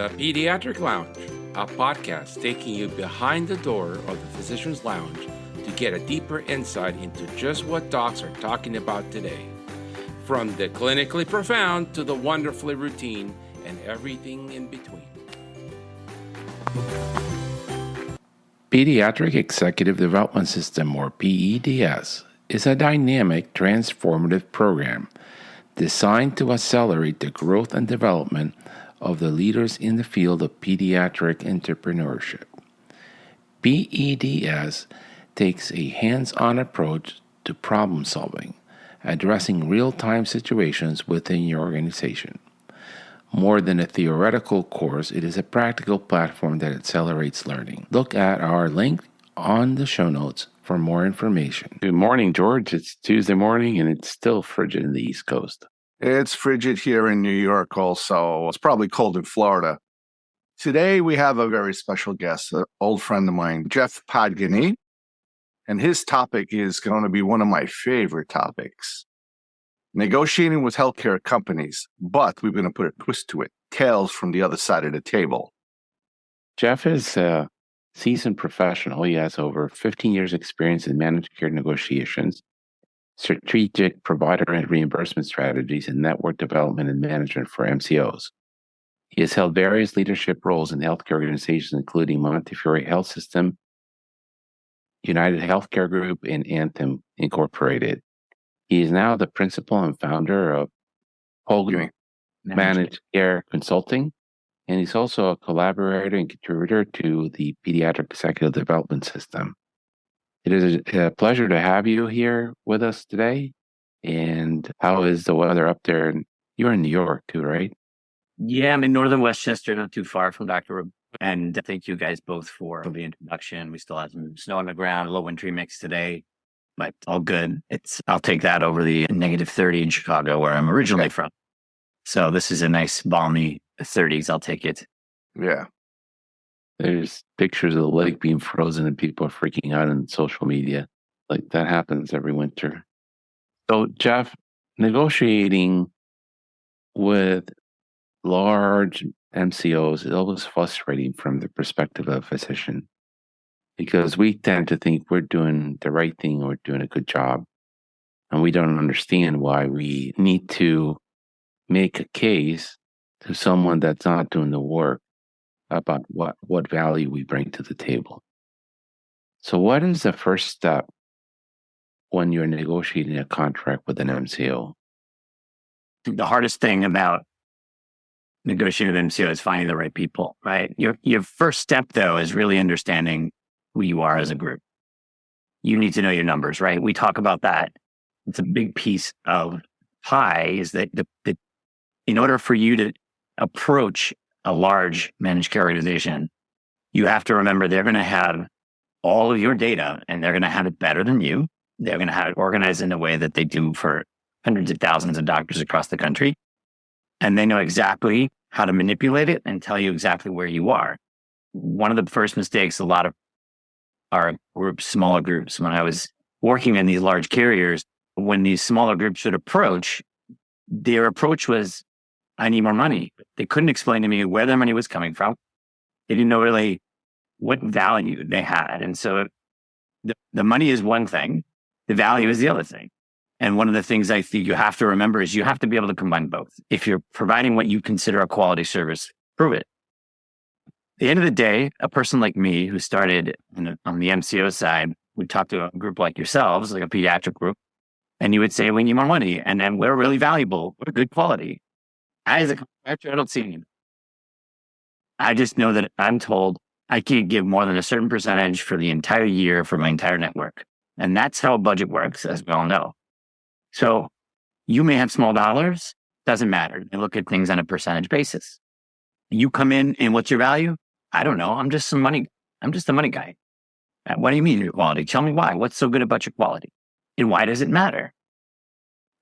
The Pediatric Lounge, a podcast taking you behind the door of the physician's lounge to get a deeper insight into just what docs are talking about today. From the clinically profound to the wonderfully routine and everything in between. Pediatric Executive Development System, or PEDS, is a dynamic, transformative program designed to accelerate the growth and development of the leaders in the field of pediatric entrepreneurship. PEDS takes a hands-on approach to problem solving, addressing real-time situations within your organization. More than a theoretical course, it is a practical platform that accelerates learning. Look at our link on the show notes for more information. Good morning, George. It's Tuesday morning and it's still frigid in the East Coast. It's frigid here in New York also. It's probably cold in Florida. Today we have a very special guest, an old friend of mine, Jeff Pogany. And his topic is going to be one of my favorite topics. Negotiating with healthcare companies, but we're going to put a twist to it. Tales from the other side of the table. Jeff is a seasoned professional. He has over 15 years experience in managed care negotiations, strategic provider and reimbursement strategies, and network development and management for MCOs. He has held various leadership roles in healthcare organizations, including Montefiore Health System, United Healthcare Group, and Anthem Incorporated. He is now the principal and founder of Rogu Managed Care Consulting, and he's also a collaborator and contributor to the Pediatric Executive Development System. It is a pleasure to have you here with us today. And how is the weather up there? You're in New York too, right? Yeah, I'm in northern Westchester, not too far from Dr. Rogu. And thank you guys both for the introduction. We still have some snow on the ground, a low wintry mix today, but all good. I'll take that over the -30 in Chicago, where I'm originally from. So this is a nice balmy 30s. I'll take it. Yeah. There's pictures of the lake being frozen and people are freaking out on social media. Like that happens every winter. So, Jeff, negotiating with large MCOs is always frustrating from the perspective of a physician because we tend to think we're doing the right thing, we're doing a good job, and we don't understand why we need to make a case to someone that's not doing the work about what value we bring to the table. So what is the first step when you're negotiating a contract with an MCO? The hardest thing about negotiating with MCO is finding the right people, right? Your first step, though, is really understanding who you are as a group. You need to know your numbers, right? We talk about that. It's a big piece of pie is that in order for you to approach a large managed care organization, you have to remember they're going to have all of your data and they're going to have it better than you. They're going to have it organized in a way that they do for hundreds of thousands of doctors across the country. And they know exactly how to manipulate it and tell you exactly where you are. One of the first mistakes a lot of our groups, smaller groups, when I was working in these large carriers, when these smaller groups would approach, their approach was, I need more money. They couldn't explain to me where their money was coming from. They didn't know really what value they had. And so the money is one thing. The value is the other thing. And one of the things I think you have to remember is you have to be able to combine both. If you're providing what you consider a quality service, prove it. At the end of the day, a person like me who started on the MCO side would talk to a group like yourselves, like a pediatric group, and you would say, we need more money. And then we're really valuable. We're good quality. As a contractor, I don't see any. I just know that I'm told I can't give more than a certain percentage for the entire year for my entire network. And that's how a budget works, as we all know. So you may have small dollars, doesn't matter. They look at things on a percentage basis. You come in and what's your value? I don't know. I'm just a money guy. What do you mean your quality? Tell me why. What's so good about your quality? And why does it matter?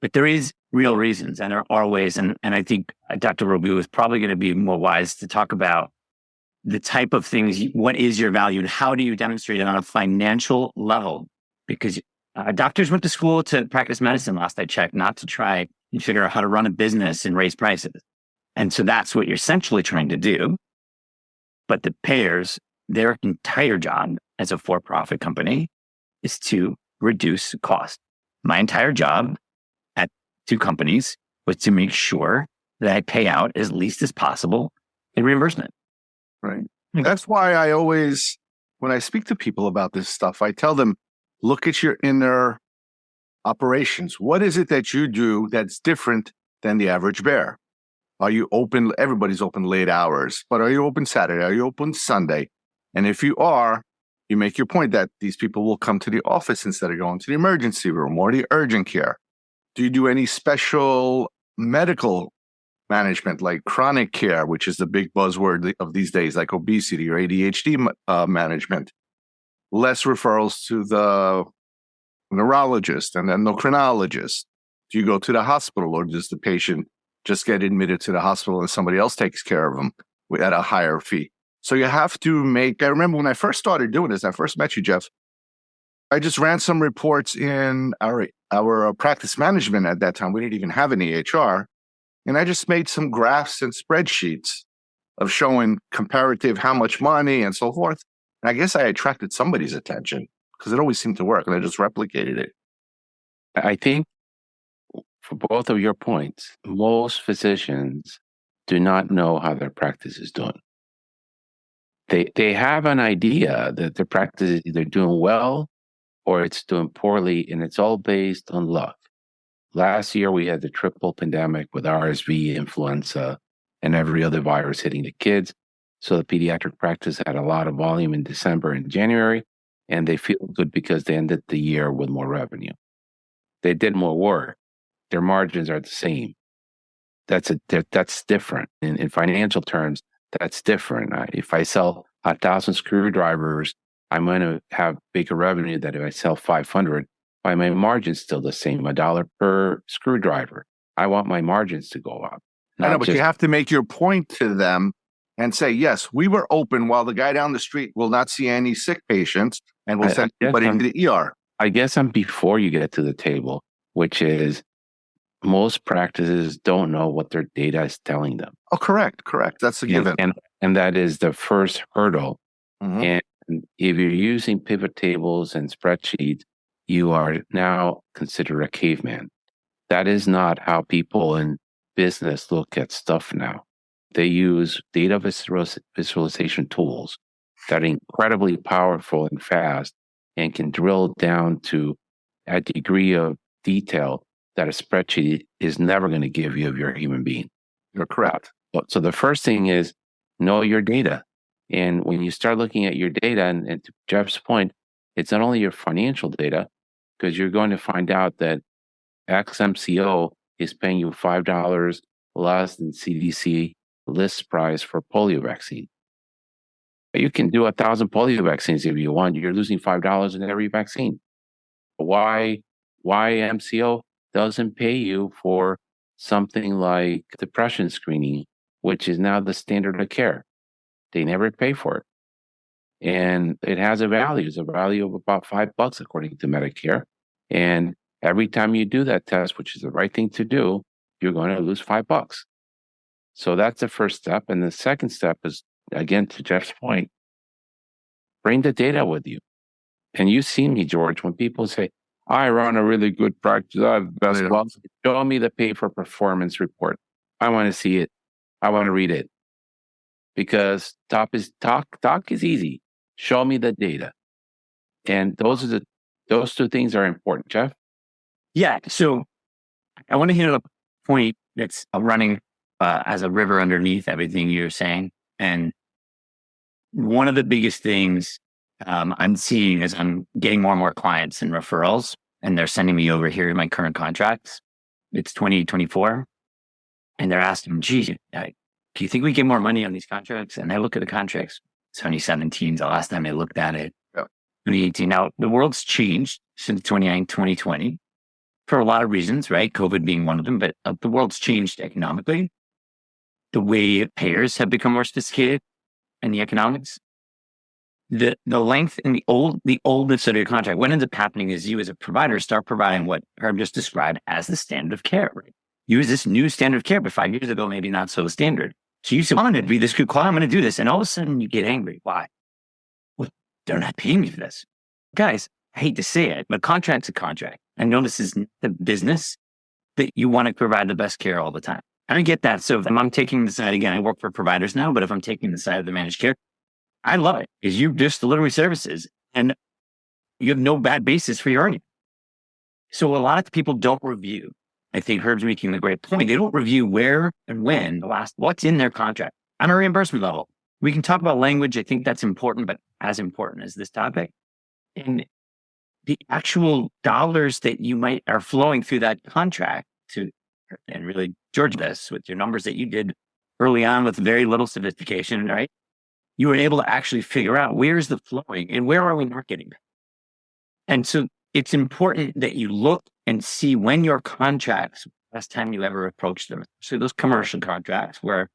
But there is real reasons and there are ways. And I think Dr. Rogu is probably going to be more wise to talk about the type of things, what is your value and how do you demonstrate it on a financial level? Because doctors went to school to practice medicine, last I checked, not to try and figure out how to run a business and raise prices. And so that's what you're essentially trying to do. But the payers, their entire job as a for-profit company is to reduce cost. My entire job at two companies was to make sure that I pay out as least as possible in reimbursement. Right. That's why I always, when I speak to people about this stuff, I tell them, look at your inner operations. What is it that you do that's different than the average bear? Are you open? Everybody's open late hours, but are you open Saturday? Are you open Sunday? And if you are, you make your point that these people will come to the office instead of going to the emergency room or the urgent care. Do you do any special medical management like chronic care, which is the big buzzword of these days, like obesity or ADHD management? Less referrals to the neurologist and endocrinologist. Do you go to the hospital, or does the patient just get admitted to the hospital and somebody else takes care of them at a higher fee? So you have to make, I remember when I first started doing this, I first met you, Jeff, I just ran some reports in our practice management at that time. We didn't even have an EHR. And I just made some graphs and spreadsheets of showing comparative how much money and so forth. And I guess I attracted somebody's attention because it always seemed to work, and I just replicated it. I think for both of your points, most physicians do not know how their practice is doing. They have an idea that their practice is either doing well or it's doing poorly, and it's all based on luck. Last year, we had the triple pandemic with RSV, influenza, and every other virus hitting the kids. So the pediatric practice had a lot of volume in December and January, and they feel good because they ended the year with more revenue. They did more work. Their margins are the same. That's different. In financial terms, that's different. If I sell 1,000 screwdrivers, I'm going to have bigger revenue than if I sell 500. Why my margin's still the same, $1 per screwdriver. I want my margins to go up. I know, but you have to make your point to them and say, yes, we were open while the guy down the street will not see any sick patients and will send everybody into the ER. I guess I'm before you get to the table, which is most practices don't know what their data is telling them. Oh, correct. That's a given. And that is the first hurdle. Mm-hmm. And if you're using pivot tables and spreadsheets, you are now considered a caveman. That is not how people in business look at stuff now. They use data visualization tools that are incredibly powerful and fast and can drill down to a degree of detail that a spreadsheet is never going to give you if you're a human being. You're correct. So the first thing is know your data. And when you start looking at your data, and to Jeff's point, it's not only your financial data, because you're going to find out that XMCO is paying you $5 less than CDC list price for polio vaccine. You can do 1,000 polio vaccines if you want. You're losing $5 in every vaccine. Why MCO doesn't pay you for something like depression screening, which is now the standard of care? They never pay for it. And it has a value. It's a value of about $5 according to Medicare. And every time you do that test, which is the right thing to do, you're going to lose $5. So that's the first step. And the second step is, again, to Jeff's point, bring the data with you. And you see me, George, when people say, I run a really good practice, I have the best blogs. Show me the pay for performance report. I want to see it. I want to read it. Because talk is easy. Show me the data. And those two things are important. Jeff? Yeah. So I want to hit a point that's running as a river underneath everything you're saying. And one of the biggest things I'm seeing is I'm getting more and more clients and referrals, and they're sending me over here my current contracts. It's 2024. And they're asking, gee, do you think we get more money on these contracts? And I look at the contracts, 2017 is the last time I looked at it. Yeah. 2018. Now, the world's changed since 2020 for a lot of reasons, right? COVID being one of them, but the world's changed economically. The way payers have become more sophisticated and the economics. The length and the oldness of your contract, what ends up happening is you as a provider start providing what Herb just described as the standard of care, right? Use this new standard of care, but 5 years ago, maybe not so standard. So you say, I'm going to be this good client, I'm going to do this. And all of a sudden you get angry. Why? Well, they're not paying me for this. Guys, I hate to say it, but contract's a contract. I know this is the business that you want to provide the best care all the time. I get that. So if I'm taking the side, again, I work for providers now, but if I'm taking the side of the managed care, I love it because you're just delivering services and you have no bad basis for your argument. So a lot of people don't review. I think Herb's making a great point. They don't review where and when what's in their contract on a reimbursement level. We can talk about language. I think that's important, but as important as this topic. And the actual dollars that you are flowing through that contract and really, George, this with your numbers that you did early on with very little sophistication, right? You were able to actually figure out where is the flowing and where are we not getting that? And so it's important that you look and see when your contracts, last time you ever approached them, so those commercial contracts where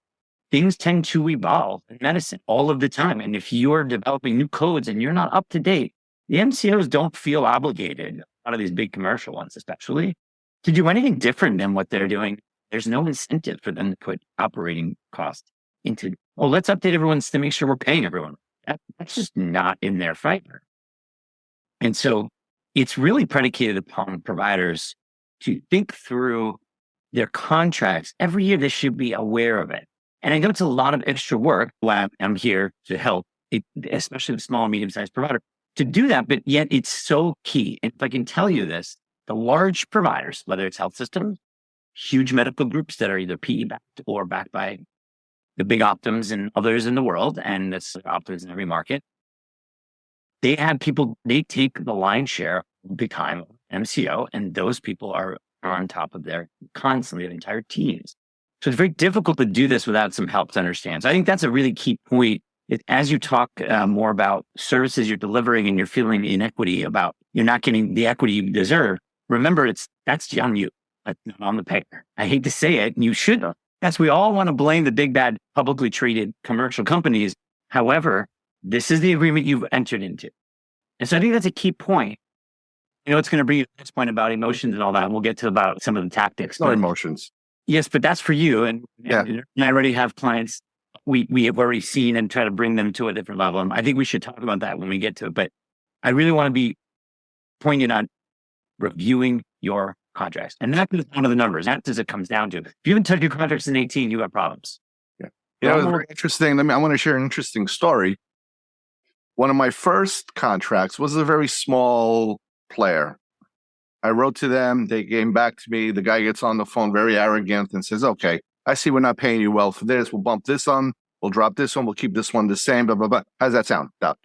things tend to evolve in medicine all of the time. And if you're developing new codes and you're not up to date, the MCOs don't feel obligated, a lot of these big commercial ones especially, to do anything different than what they're doing. There's no incentive for them to put operating costs into, let's update everyone's to make sure we're paying everyone. That's just not in their fiber. And so it's really predicated upon providers to think through their contracts. Every year they should be aware of it. And I know it's a lot of extra work. I'm here to help, especially the small and medium-sized provider, to do that. But yet it's so key. And if I can tell you this, the large providers, whether it's health systems, huge medical groups that are either PE backed or backed by the big Optums and others in the world, and that's Optums in every market, they have people, they take the lion's share of the time of MCO, and those people are on top of their constantly, the entire teams. So it's very difficult to do this without some help to understand. So I think that's a really key point. As you talk more about services you're delivering and you're feeling inequity about you're not getting the equity you deserve, remember that's on you, that's not on the payer. I hate to say it, and you should. Yes, we all want to blame the big bad publicly traded commercial companies. However, this is the agreement you've entered into. And so I think that's a key point. It's going to bring you to the next point about emotions and all that. And we'll get to about some of the tactics. No emotions. Yes, but that's for you. And I already have clients we have already seen and try to bring them to a different level. And I think we should talk about that when we get to it. But I really want to be poignant on reviewing your contracts. And that is one of the numbers. That's as it comes down to. If you haven't touched your contracts in 18, you have problems. Yeah. It was very interesting. I want to share an interesting story. One of my first contracts was a very small player. I wrote to them. They came back to me. The guy gets on the phone, very arrogant, and says, okay, I see we're not paying you well for this. We'll bump this on. We'll drop this one. We'll keep this one the same, blah, blah, blah. How does that sound? Stop.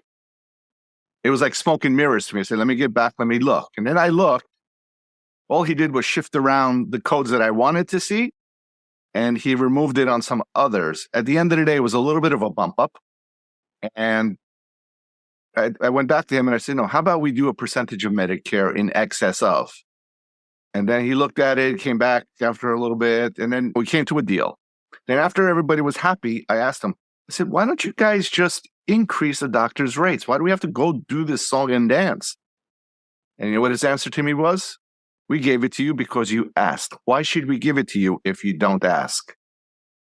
It was like smoke and mirrors to me. I said, let me get back. Let me look. And then I looked. All he did was shift around the codes that I wanted to see, and he removed it on some others. At the end of the day, it was a little bit of a bump up. And I went back to him and I said, no, how about we do a percentage of Medicare in excess of? And then he looked at it, came back after a little bit, and then we came to a deal. Then after everybody was happy, I asked him, I said, why don't you guys just increase the doctor's rates? Why do we have to go do this song and dance? And you know what his answer to me was? We gave it to you because you asked. Why should we give it to you if you don't ask?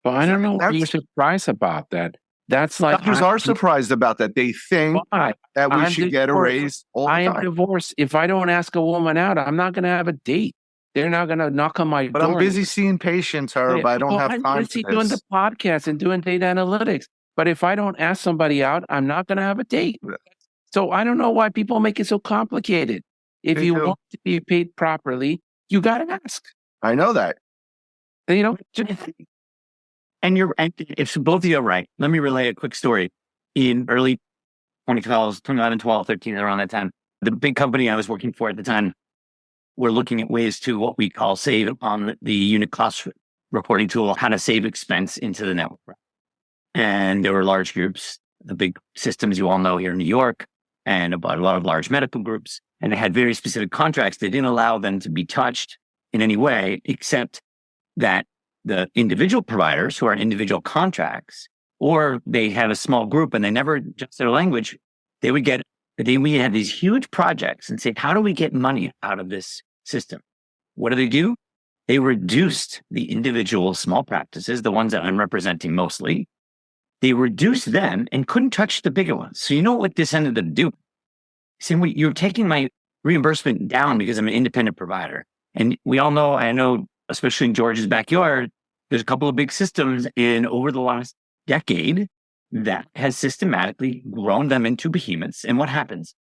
Well, I don't know why you're surprised about that. That's like doctors are surprised about that. They think that we should get a raise all the time. I am divorced. If I don't ask a woman out, I'm not going to have a date. They're not going to knock on my door. But I'm busy seeing patients, Herb. I don't have time for this. I'm busy doing the podcast and doing data analytics. But if I don't ask somebody out, I'm not going to have a date. So I don't know why people make it so complicated. If you want to be paid properly, you got to ask. I know that. And if both of you are right, let me relay a quick story. In early 2012, 13, around that time, the big company I was working for at the time, we're looking at ways to what we call save on the unit cost reporting tool, how to save expense into the network. And there were large groups, the big systems you all know here in New York, and about a lot of large medical groups. And they had very specific contracts that didn't allow them to be touched in any way, except that the individual providers who are individual contracts, or they had a small group and they never adjust their language, we had these huge projects and say, how do we get money out of this system? What do? They reduced the individual small practices, the ones that I'm representing mostly. They reduced them and couldn't touch the bigger ones. So you know what this ended up doing? Saying, you're taking my reimbursement down because I'm an independent provider. And we all know, I know, especially in George's backyard, there's a couple of big systems over the last decade that has systematically grown them into behemoths. And what happens?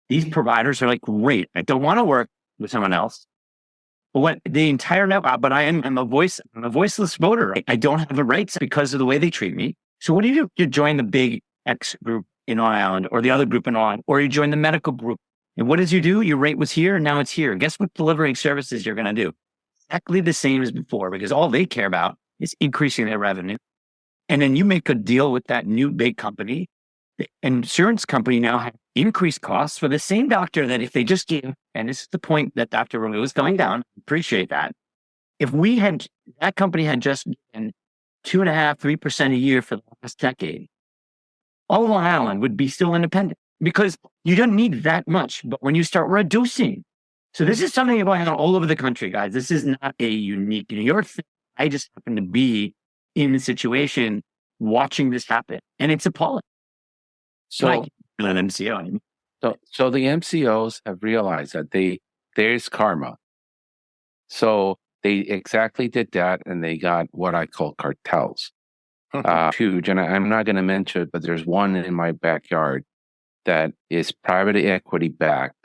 These providers are like, great, I don't want to work with someone else. But what the entire network, but I'm a voiceless voter. I don't have the rights because of the way they treat me. So what do? You join the big X group in Long Island or the other group in Long Island, or you join the medical group. And what did you do? Your rate was here and now it's here. Guess what delivering services you're going to do? Exactly the same as before, because all they care about is increasing their revenue. And then you make a deal with that new big company. The insurance company now has increased costs for the same doctor that if they just gave, and this is the point that Dr. Rogu was going down, appreciate that. If that company had just given 2.5%, 3% a year for the last decade, all of Long Island would be still independent because you don't need that much. But when you start reducing, so this is something going on all over the country, guys. This is not a unique New York thing. I just happen to be in the situation watching this happen, and it's appalling. So I can't feel an MCO anymore. So the MCOs have realized that there's karma. So they exactly did that, and they got what I call cartels. Huge, and I'm not going to mention it, but there's one in my backyard that is private equity backed,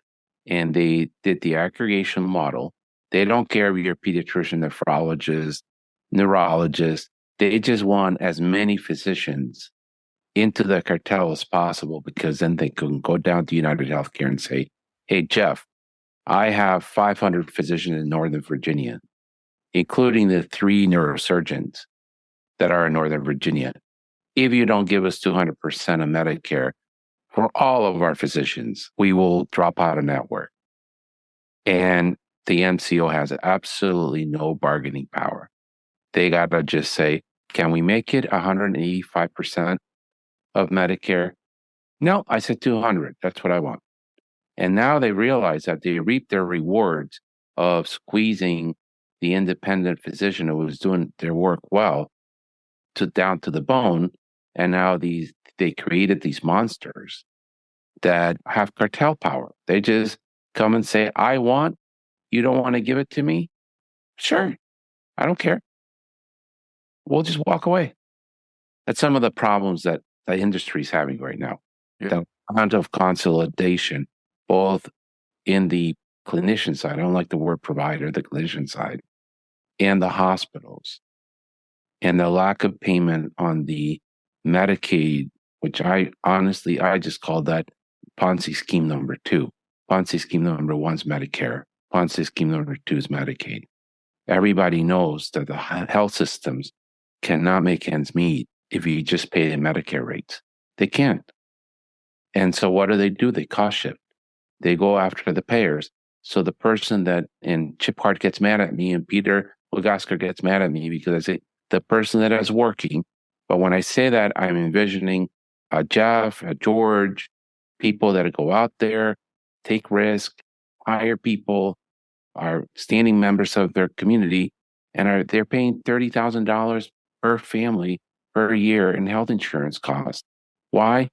and they did the aggregation model. They don't care if you're a pediatrician, nephrologist, neurologist. They just want as many physicians into the cartel as possible, because then they can go down to United Healthcare and say, hey, Jeff, I have 500 physicians in Northern Virginia, including the 3 neurosurgeons that are in Northern Virginia. If you don't give us 200% of Medicare for all of our physicians, we will drop out of network. And the MCO has absolutely no bargaining power. They got to just say, can we make it 185% of Medicare? No, I said 200. That's what I want. And now they realize that they reap their rewards of squeezing the independent physician who was doing their work well down to the bone. And now they created these monsters that have cartel power. They just come and say, I want, you don't want to give it to me? Sure, I don't care. We'll just walk away. That's some of the problems that the industry is having right now. Yeah. The amount of consolidation, both in the clinician side, I don't like the word provider, the clinician side, and the hospitals, and the lack of payment on the Medicaid, which I just call that Ponzi scheme number 2. Ponzi scheme number 1 is Medicare. Ponzi scheme number 2 is Medicaid. Everybody knows that the health systems cannot make ends meet if you just pay the Medicare rates. They can't. And so what do? They cost shift. They go after the payers. So the person and Chip Hart gets mad at me, and Peter Lugasker gets mad at me because I say the person that is working. But when I say that, I'm envisioning a Jeff, a George, people that go out there, take risk, hire people, are standing members of their community, and they're paying $30,000 per family per year in health insurance costs. Why?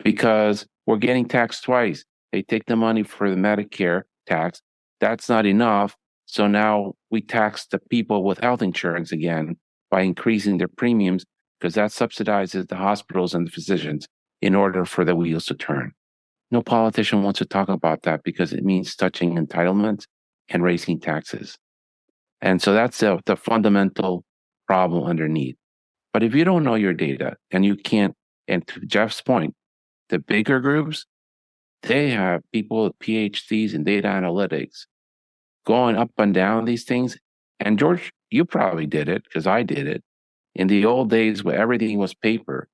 Because we're getting taxed twice. They take the money for the Medicare tax. That's not enough. So now we tax the people with health insurance again by increasing their premiums, because that subsidizes the hospitals and the physicians in order for the wheels to turn. No politician wants to talk about that because it means touching entitlements and raising taxes. And so that's the fundamental problem underneath. But if you don't know your data and you can't, and to Jeff's point, the bigger groups, they have people with PhDs in data analytics going up and down these things. And George, you probably did it because I did it. In the old days where everything was paper,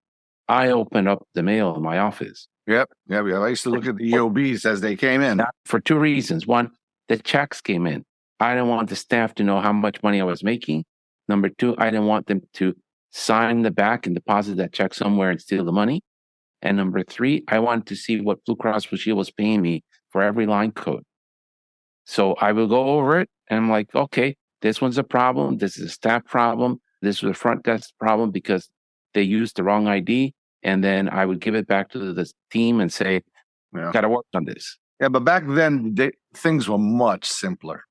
I opened up the mail in my office. Yep. I used to look at the EOBs as they came in. For 2 reasons. One, the checks came in. I didn't want the staff to know how much money I was making. Number 2, I didn't want them to sign the back and deposit that check somewhere and steal the money. And number 3, I wanted to see what Blue Cross Blue Shield was paying me for every line code. So I will go over it and I'm like, okay, this one's a problem. This is a staff problem. This was a front desk problem because they used the wrong ID. And then I would give it back to the team and say, got to work on this. Yeah, but back then, things were much simpler.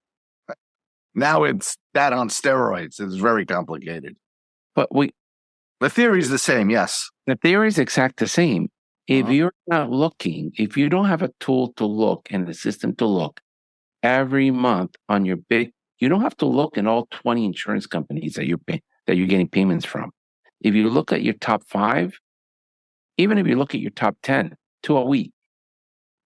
Now it's that on steroids. It's very complicated. But the theory is the same, yes. The theory is exact the same. If you're not looking, if you don't have a tool to look and a system to look every month on your you don't have to look in all 20 insurance companies that you're getting payments from. If you look at your top 5, even if you look at your top 10 to a week,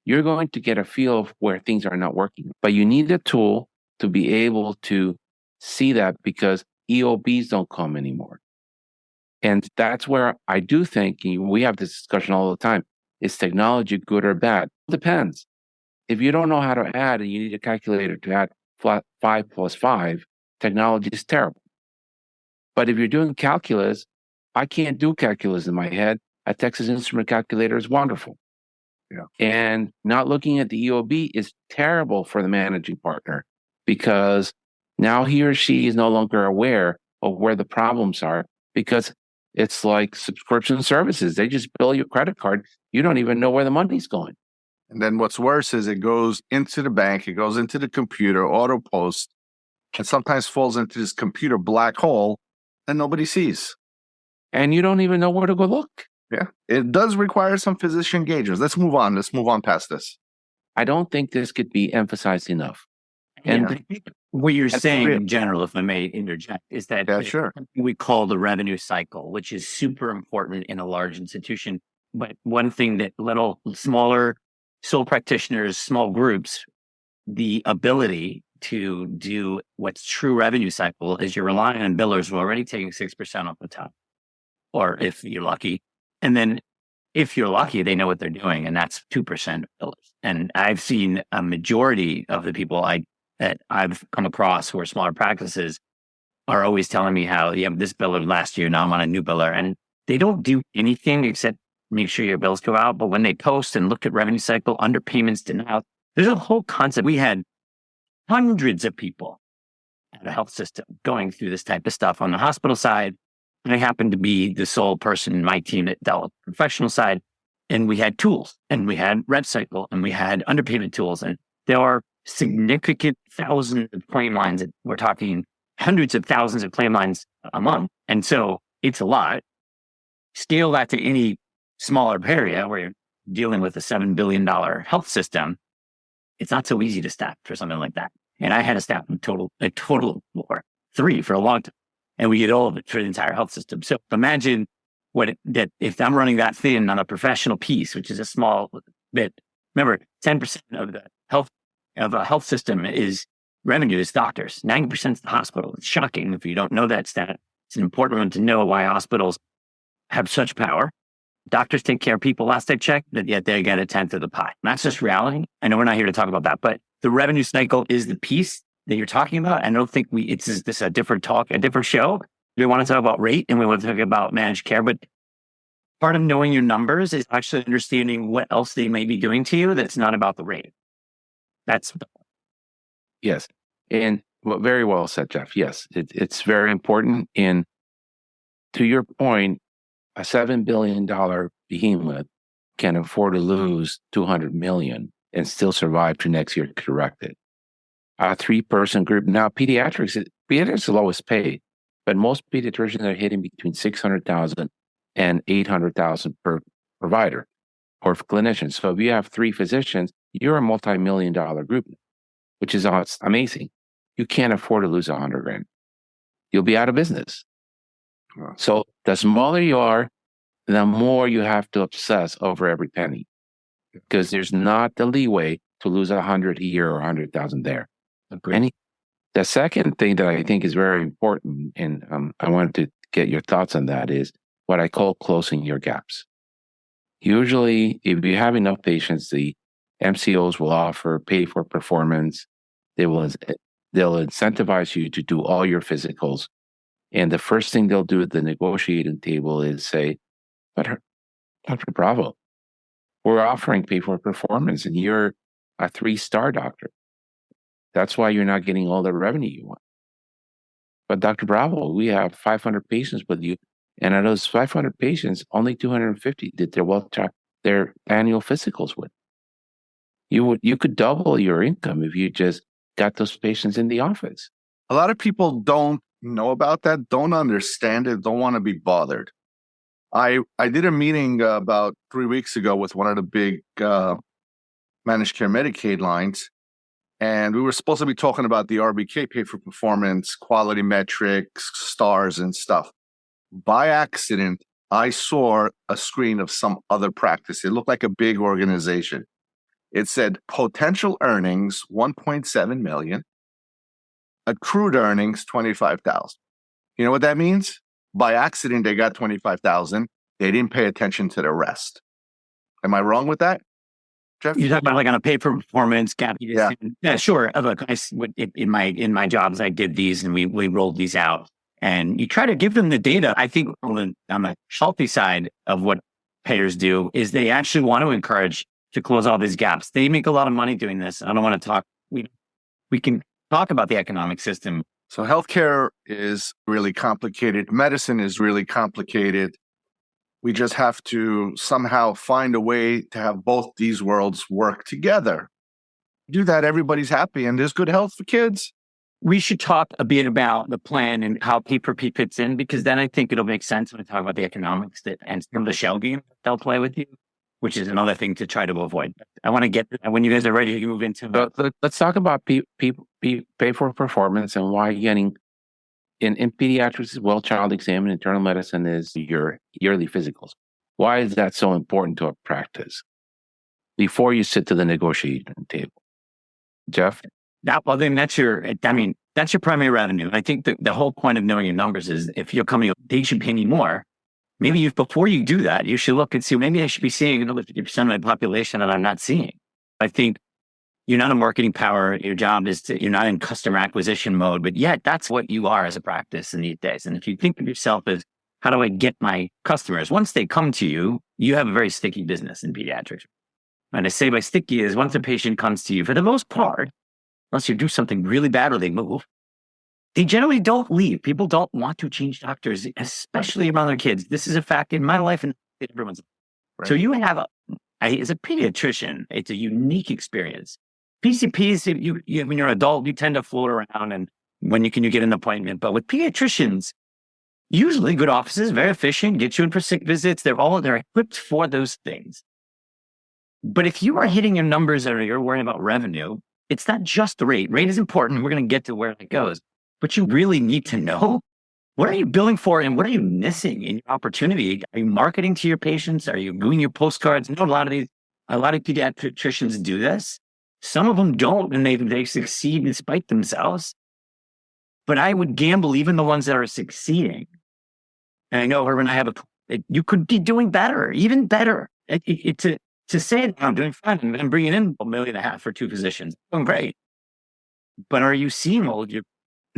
you're going to get a feel of where things are not working. But you need a tool to be able to see that because EOBs don't come anymore. And that's where I do think, we have this discussion all the time, is technology good or bad? It depends. If you don't know how to add and you need a calculator to add 5 plus 5, technology is terrible. But if you're doing calculus, I can't do calculus in my head. A Texas Instrument calculator is wonderful. Yeah. And not looking at the EOB is terrible for the managing partner because now he or she is no longer aware of where the problems are because it's like subscription services. They just bill your credit card. You don't even know where the money's going. And then what's worse is it goes into the bank, it goes into the computer, auto post, and sometimes falls into this computer black hole that nobody sees. And you don't even know where to go look. Yeah. It does require some physician engagers. Let's move on. Let's move on past this. I don't think this could be emphasized enough. And what you're saying in general, if I may interject, is that we call the revenue cycle, which is super important in a large institution. But one thing that little smaller sole practitioners, small groups, the ability to do what's true revenue cycle is you're relying on billers who are already taking 6% off the top, or if you're lucky. And then if you're lucky, they know what they're doing, and that's 2% of billers. And I've seen a majority of the people that I've come across who are smaller practices are always telling me how, this biller last year, now I'm on a new biller. And they don't do anything except make sure your bills go out. But when they post and look at revenue cycle, underpayments, denial, there's a whole concept. We had hundreds of people at a health system going through this type of stuff on the hospital side. And I happened to be the sole person in my team that dealt with the professional side. And we had tools, and we had rev cycle, and we had underpayment tools. And there are significant thousands of claim lines. We're talking hundreds of thousands of claim lines a month. And so it's a lot. Scale that to any smaller area where you're dealing with a $7 billion health system. It's not so easy to staff for something like that. And I had to staff a total of 3 for a long time. And we get all of it for the entire health system. So imagine that if I'm running that thin on a professional piece, which is a small bit. Remember, 10% of the a health system is revenue is doctors. 90% is the hospital. It's shocking if you don't know that stat. It's an important one to know why hospitals have such power. Doctors take care of people last I checked, but yet they get a tenth of the pie. And that's just reality. I know we're not here to talk about that, but the revenue cycle is the piece that you're talking about. I don't think it's a different talk, a different show. We want to talk about rate and we want to talk about managed care, but part of knowing your numbers is actually understanding what else they may be doing to you that's not about the rate. Yes. And very well said, Jeff. Yes, it's very important. And to your point, a $7 billion behemoth can afford to lose $200 million and still survive to next year to correct it. A 3-person group. Now, pediatrics is the lowest paid, but most pediatricians are hitting between $600,000 and $800,000 per provider or clinician. So if you have 3 physicians, you're a multi-million-dollar group, which is amazing. You can't afford to lose $100,000. You'll be out of business. So the smaller you are, the more you have to obsess over every penny, because there's not the leeway to lose 100 here or 100,000 there. Agreed. The second thing that I think is very important, and I wanted to get your thoughts on that, is what I call closing your gaps. Usually, if you have enough patients, the MCOs will offer pay for performance. They'll incentivize you to do all your physicals. And the first thing they'll do at the negotiating table is say, but Dr. Bravo, we're offering pay for performance and you're a 3-star doctor. That's why you're not getting all the revenue you want. But Dr. Bravo, we have 500 patients with you. And out of those 500 patients, only 250 did their annual physicals with. You could double your income if you just got those patients in the office. A lot of people don't know about that, don't understand it, don't want to be bothered. I did a meeting about 3 weeks ago with one of the big managed care Medicaid lines, and we were supposed to be talking about the RBK, pay for performance, quality metrics, stars and stuff. By accident, I saw a screen of some other practice. It looked like a big organization. It said potential earnings, 1.7 million, accrued earnings, 25,000. You know what that means? By accident, they got 25,000. They didn't pay attention to the rest. Am I wrong with that, Jeff? You talk about like on a pay for performance gap. Yeah. Yeah, sure. Look, in my jobs, I did these and we rolled these out. And you try to give them the data. I think on the healthy side of what payers do is they actually want to encourage to close all these gaps. They make a lot of money doing this. I don't want to talk. We can talk about the economic system. So healthcare is really complicated. Medicine is really complicated. We just have to somehow find a way to have both these worlds work together. Do that, everybody's happy, and there's good health for kids. We should talk a bit about the plan and how P4P fits in, because then I think it'll make sense when we talk about the economics and some of the shell game they'll play with you, which is another thing to try to avoid. I want to get, when you guys are ready to move into Let's talk about pay for performance and why getting in pediatrics, well child exam and internal medicine is your yearly physicals. Why is that so important to a practice before you sit to the negotiation table? Jeff? Well, then that's your primary revenue. I think the whole point of knowing your numbers is if you're coming, they should pay me more. Maybe before you do that, you should look and see, maybe I should be seeing another 50% of my population that I'm not seeing. I think you're not a marketing power. Your job is you're not in customer acquisition mode, but yet that's what you are as a practice in these days. And if you think of yourself as, how do I get my customers? Once they come to you, you have a very sticky business in pediatrics. And I say by sticky is once a patient comes to you, for the most part, unless you do something really bad or they move, they generally don't leave. People don't want to change doctors, especially around their kids. This is a fact in my life and everyone's. Right. So you have, as a pediatrician, it's a unique experience. PCPs, when you're an adult, you tend to float around and when you get an appointment. But with pediatricians, usually good offices, very efficient, get you in for sick visits. They're equipped for those things. But if you are hitting your numbers or you're worrying about revenue, it's not just the rate. Rate is important. We're going to get to where it goes. But you really need to know, what are you billing for and what are you missing in your opportunity? Are you marketing to your patients? Are you doing your postcards? I know a lot of pediatricians do this. Some of them don't, and they succeed despite themselves. But I would gamble even the ones that are succeeding. And I know her and I have you could be doing better, even better. To say I'm doing fine and I'm bringing in $1.5 million for 2 physicians, doing great. But are you seeing all of your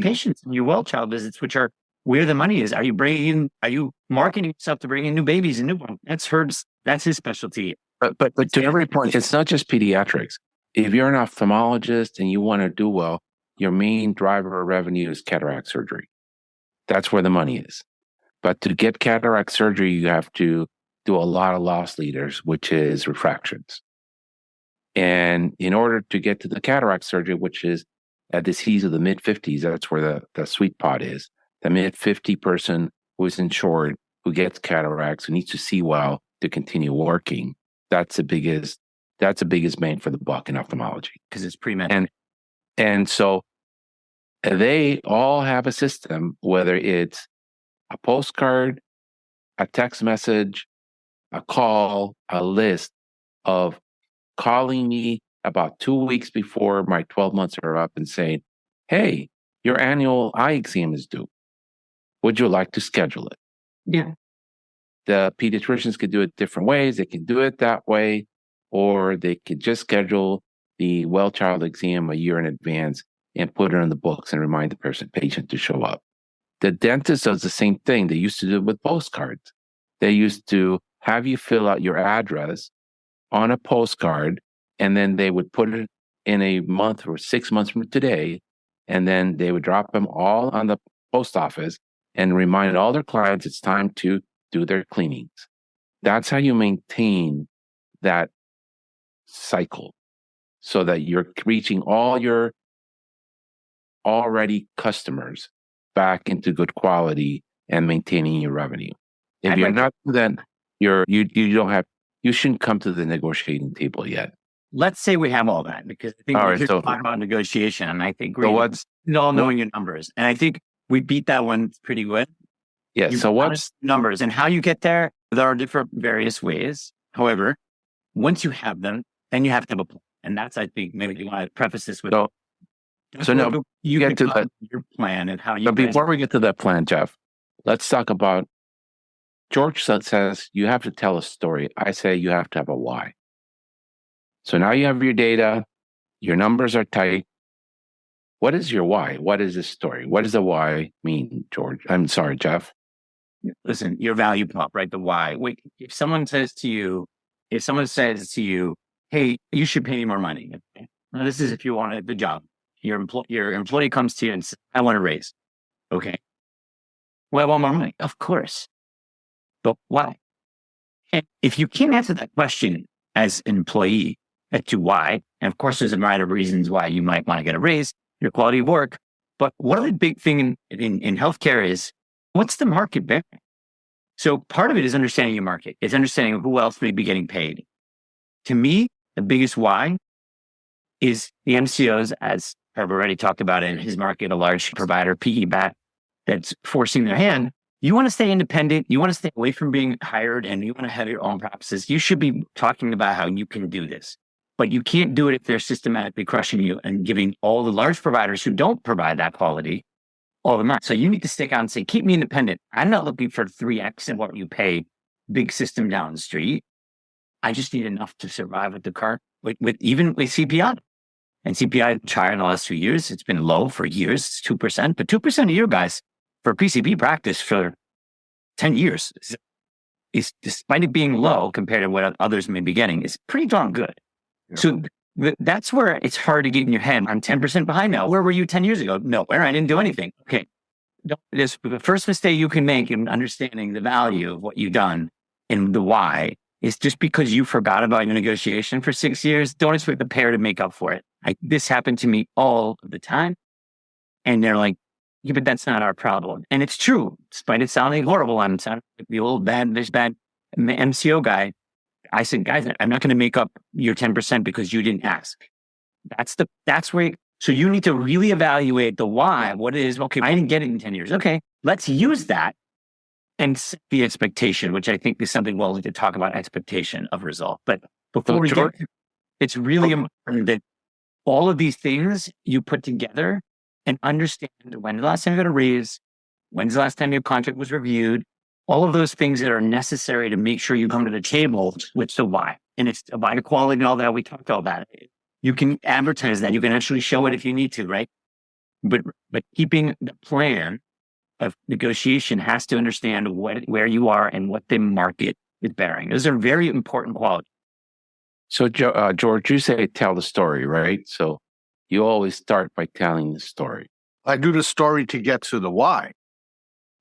patients and your well child visits, which are where the money is? Are you marketing yourself to bring in new babies and newborns? That's his specialty. But to every point, it's not just pediatrics. If you're an ophthalmologist and you want to do well, your main driver of revenue is cataract surgery. That's where the money is. But to get cataract surgery, you have to do a lot of loss leaders, which is refractions. And in order to get to the cataract surgery, which is a disease of the mid-50s, that's where the sweet spot is. The mid-50 person who is insured, who gets cataracts, who needs to see well to continue working. That's the biggest bang for the buck in ophthalmology. Because it's pre-med. And so they all have a system, whether it's a postcard, a text message, a call, a list of calling me about 2 weeks before my 12 months are up and saying, hey, your annual eye exam is due. Would you like to schedule it? Yeah. The pediatricians could do it different ways. They can do it that way, or they could just schedule the well child exam a year in advance and put it in the books and remind the patient to show up. The dentist does the same thing. They used to do it with postcards. They used to have you fill out your address on a postcard, and then they would put it in a month or 6 months from today, and then they would drop them all on the post office and remind all their clients it's time to do their cleanings. That's how you maintain that cycle so that you're reaching all your already customers back into good quality and maintaining your revenue. If you're not, then you shouldn't come to the negotiating table yet. Let's say we have all that, because I think we're talking about negotiation, and I think all knowing your numbers, and I think we beat that one pretty good. Yeah. So what's numbers and how you get there? There are different various ways. However, once you have them, then you have to have a plan, and that's, I think, maybe you want to preface this with. You get to that your plan and how you. But before we get to that plan, Jeff, let's talk about. George says you have to tell a story. I say you have to have a why. So now you have your data, your numbers are tight. What is your why? What is this story? What does the why mean, George? I'm sorry, Jeff. Listen, your value prop, right? The why. Wait, if someone says to you, hey, you should pay me more money. Now, this is if you want the job. Your employee comes to you and says, I want a raise. Okay. Well, I want more money. Of course. But why? And if you can't answer that question as an employee as to why, and of course, there's a variety of reasons why you might want to get a raise, your quality of work. But one of the big things in healthcare is, what's the market bearing? So part of it is understanding your market. It's understanding who else may be getting paid. To me, the biggest why is the MCOs, as I've already talked about in his market, a large provider, PE back, that's forcing their hand. You want to stay independent. You want to stay away from being hired, and you want to have your own practices. You should be talking about how you can do this, but you can't do it if they're systematically crushing you and giving all the large providers who don't provide that quality all the money. So you need to stick out and say, keep me independent. I'm not looking for 3x of what you pay big system down the street. I just need enough to survive with the current, even with CPI. And CPI is higher in the last 2 years. It's been low for years. It's 2%, but 2% a year, guys, for PCP practice for 10 years is, despite it being low compared to what others may be getting, is pretty darn good. Yeah. So that's where it's hard to get in your head. I'm 10% behind now. Where were you 10 years ago? Nowhere. I didn't do anything. Okay. The first mistake you can make in understanding the value of what you've done and the why is just because you forgot about your negotiation for 6 years, don't expect the pair to make up for it. This happened to me all the time. And they're like, yeah, but that's not our problem. And it's true, despite it sounding horrible. I'm sounding like the old bad MCO guy. I said, guys, I'm not going to make up your 10% because you didn't ask. That's where, so you need to really evaluate the why, what it is. Okay, I didn't get it in 10 years. Okay, let's use that and set the expectation, which I think is something we'll need to talk about, expectation of result. But before we get, it's really important that all of these things you put together and understand when's the last time you got a raise, when's the last time your contract was reviewed, all of those things that are necessary to make sure you come to the table with the why. And it's about the quality and all that. We talked all about it. You can advertise that. You can actually show it if you need to, right? But keeping the plan of negotiation has to understand where you are and what the market is bearing. Those are very important qualities. So, George, you say tell the story, right? So you always start by telling the story. I do the story to get to the why.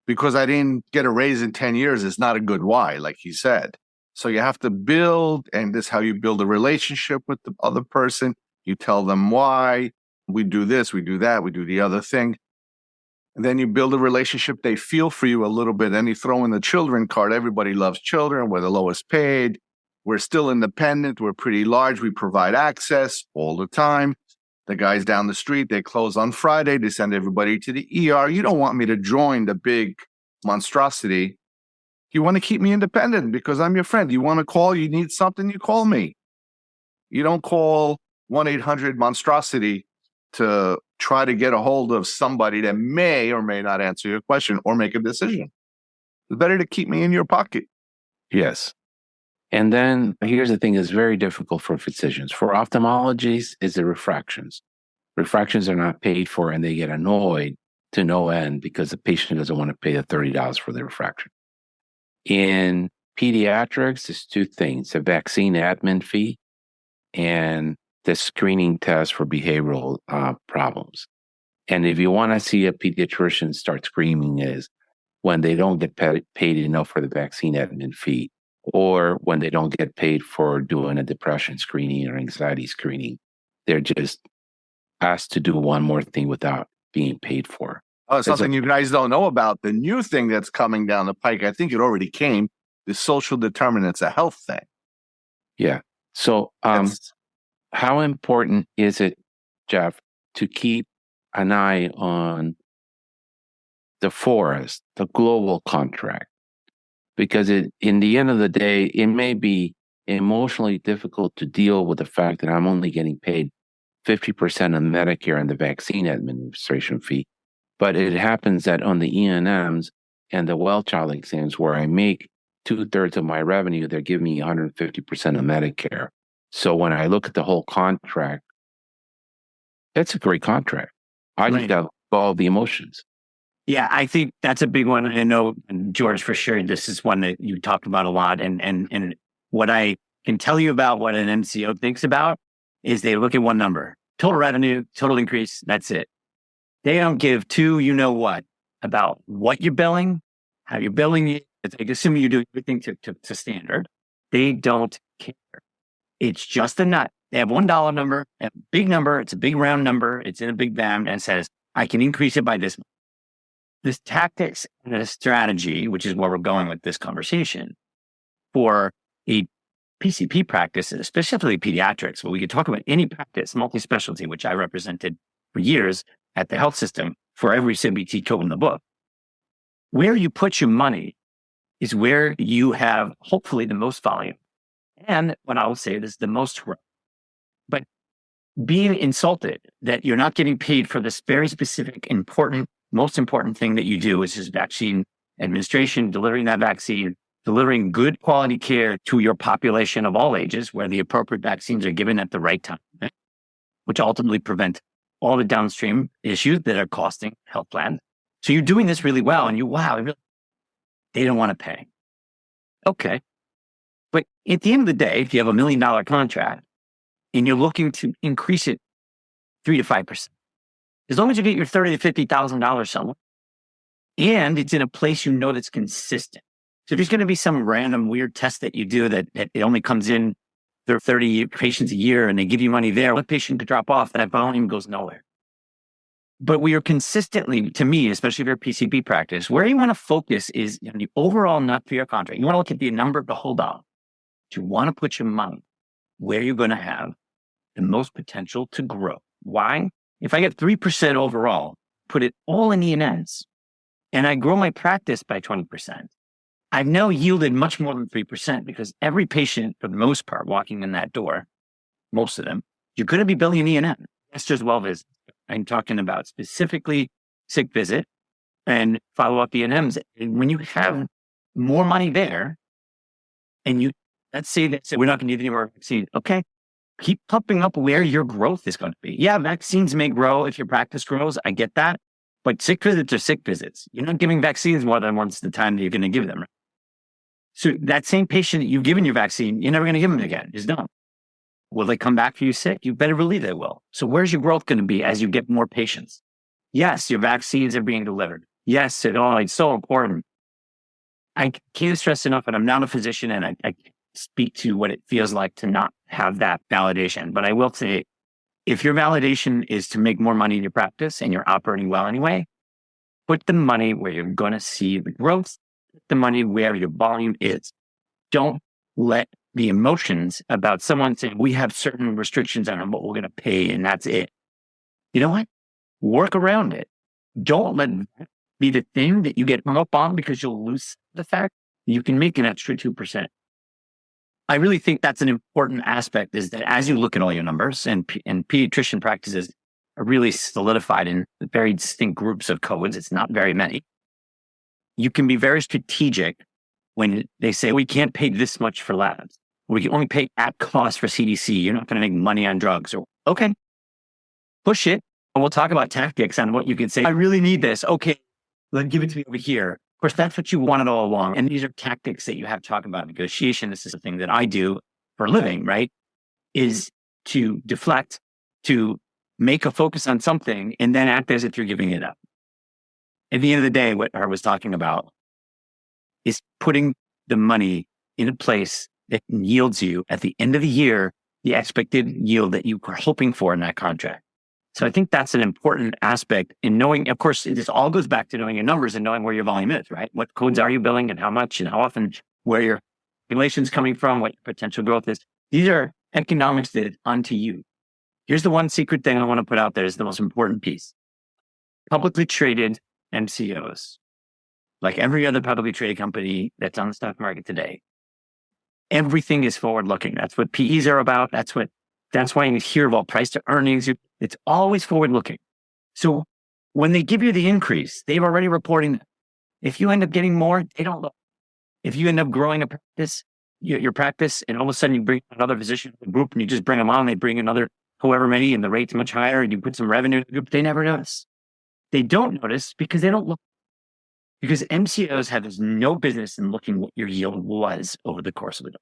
Because I didn't get a raise in 10 years is not a good why, like he said. So you have to build, and this is how you build a relationship with the other person. You tell them why. We do this, we do that, we do the other thing. And then you build a relationship. They feel for you a little bit. Then you throw in the children card. Everybody loves children. We're the lowest paid. We're still independent. We're pretty large. We provide access all the time. The guys down the street, they close on Friday. They send everybody to the ER. You don't want me to join the big monstrosity. You want to keep me independent because I'm your friend. You want to call, you need something, you call me. You don't call 1-800-monstrosity to try to get a hold of somebody that may or may not answer your question or make a decision. It's better to keep me in your pocket. Yes. And then here's the thing that's very difficult for physicians. For ophthalmologists, is the refractions. Refractions are not paid for, and they get annoyed to no end because the patient doesn't want to pay the $30 for the refraction. In pediatrics, it's two things: a vaccine admin fee and the screening test for behavioral problems. And if you want to see a pediatrician start screaming is when they don't get paid enough for the vaccine admin fee, or when they don't get paid for doing a depression screening or anxiety screening. They're just asked to do one more thing without being paid for. Oh, something you guys don't know about. The new thing that's coming down the pike, I think it already came, the social determinants of health thing. Yeah. So how important is it, Jeff, to keep an eye on the forest, the global contract? Because in the end of the day, it may be emotionally difficult to deal with the fact that I'm only getting paid 50% of Medicare and the vaccine administration fee. But it happens that on the E&Ms and the well child exams where I make 2/3 of my revenue, they're giving me 150% of Medicare. So when I look at the whole contract, it's a great contract. I just got all the emotions. Yeah, I think that's a big one. I know, George, for sure, this is one that you talked about a lot. And what I can tell you about what an MCO thinks about is they look at one number, total revenue, total increase, that's it. They don't give two, you know what, about what you're billing, how you're billing it. Assuming you do everything to standard, they don't care. It's just a nut. They have $1 number, a big number. It's a big round number. It's in a big band and says, I can increase it by this. This tactics and a strategy, which is where we're going with this conversation, for a PCP practice, specifically pediatrics, but we could talk about any practice, multi-specialty, which I represented for years at the health system for every CBT code in the book. Where you put your money is where you have hopefully the most volume. And what I will say is the most growth. But being insulted that you're not getting paid for this very specific, important, most important thing that you do, which is vaccine administration, delivering that vaccine, delivering good quality care to your population of all ages, where the appropriate vaccines are given at the right time, which ultimately prevent all the downstream issues that are costing health plans. So you're doing this really well, and they don't want to pay. Okay. But at the end of the day, if you have $1 million contract and you're looking to increase it 3 to 5%, as long as you get your $30,000 to $50,000 somewhere, and it's in a place you know that's consistent. So if there's going to be some random weird test that you do that it only comes in, there are 30 patients a year and they give you money there, one patient could drop off, that volume goes nowhere. But we are consistently, to me, especially if you're a PCP practice, where you want to focus is on the overall nut for your contract. You want to look at the number of the whole dollar. You want to put your money where you're going to have the most potential to grow. Why? If I get 3% overall, put it all in E&Ns, and I grow my practice by 20%, I've now yielded much more than 3% because every patient, for the most part, walking in that door, most of them, you're going to be billing an E&N. That's just well visit. I'm talking about specifically sick visit and follow-up E&Ms. And when you have more money there, and you, let's say that we're not going to need any more vaccine. Okay. Keep pumping up where your growth is going to be. Yeah, vaccines may grow if your practice grows. I get that. But sick visits are sick visits. You're not giving vaccines more than once the time that you're going to give them. So that same patient that you've given your vaccine, you're never going to give them again. It's done. Will they come back for you sick? You better believe they will. So where's your growth going to be as you get more patients? Yes, your vaccines are being delivered. Yes, it's so important. I can't stress enough, and I'm not a physician, and I speak to what it feels like to not have that validation. But I will say, if your validation is to make more money in your practice and you're operating well anyway, put the money where you're going to see the growth, put the money where your volume is. Don't let the emotions about someone saying, we have certain restrictions on what we're going to pay, and that's it. You know what? Work around it. Don't let that be the thing that you get hung up on because you'll lose the fact that you can make an extra 2%. I really think that's an important aspect, is that as you look at all your numbers, and pediatrician practices are really solidified in very distinct groups of codes. It's not very many. You can be very strategic when they say, we can't pay this much for labs. We can only pay at cost for CDC. You're not going to make money on drugs. Or, okay, push it. And we'll talk about tactics on what you can say. I really need this. Okay, then give it to me over here. Of course, that's what you wanted all along. And these are tactics that you have to talk about negotiation. This is the thing that I do for a living, right? Is to deflect, to make a focus on something and then act as if you're giving it up. At the end of the day, what I was talking about is putting the money in a place that yields you at the end of the year the expected yield that you were hoping for in that contract. So I think that's an important aspect in knowing, of course, this all goes back to knowing your numbers and knowing where your volume is, right? What codes are you billing and how much and how often, where your population's coming from, what your potential growth is. These are economics that is onto you. Here's the one secret thing I want to put out there is the most important piece. Publicly traded MCOs, like every other publicly traded company that's on the stock market today, everything is forward-looking. That's what PEs are about. That's why you hear about price to earnings. It's always forward-looking. So when they give you the increase, they've already reporting that. If you end up getting more, they don't look. If you end up growing a practice, your practice, and all of a sudden you bring another physician to the group and you just bring them on, they bring another however many and the rate's much higher and you put some revenue in the group, they never notice. They don't notice because they don't look. Because MCOs have no business in looking what your yield was over the course of it.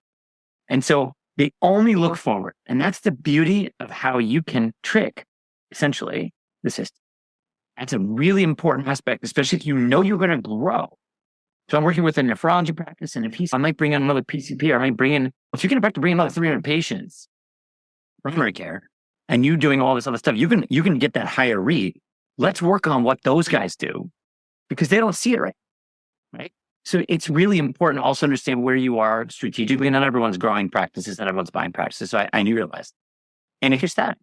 And so they only look forward. And that's the beauty of how you can trick, essentially, the system. That's a really important aspect, especially if you know you're going to grow. So I'm working with a nephrology practice, and I might bring in another PCP, or I might bring in, if you're going to bring another 300 patients, primary care, and you doing all this other stuff, you can get that higher read. Let's work on what those guys do because they don't see it right? So it's really important to also understand where you are strategically. Not everyone's growing practices, not everyone's buying practices. So I realized. And if you're static,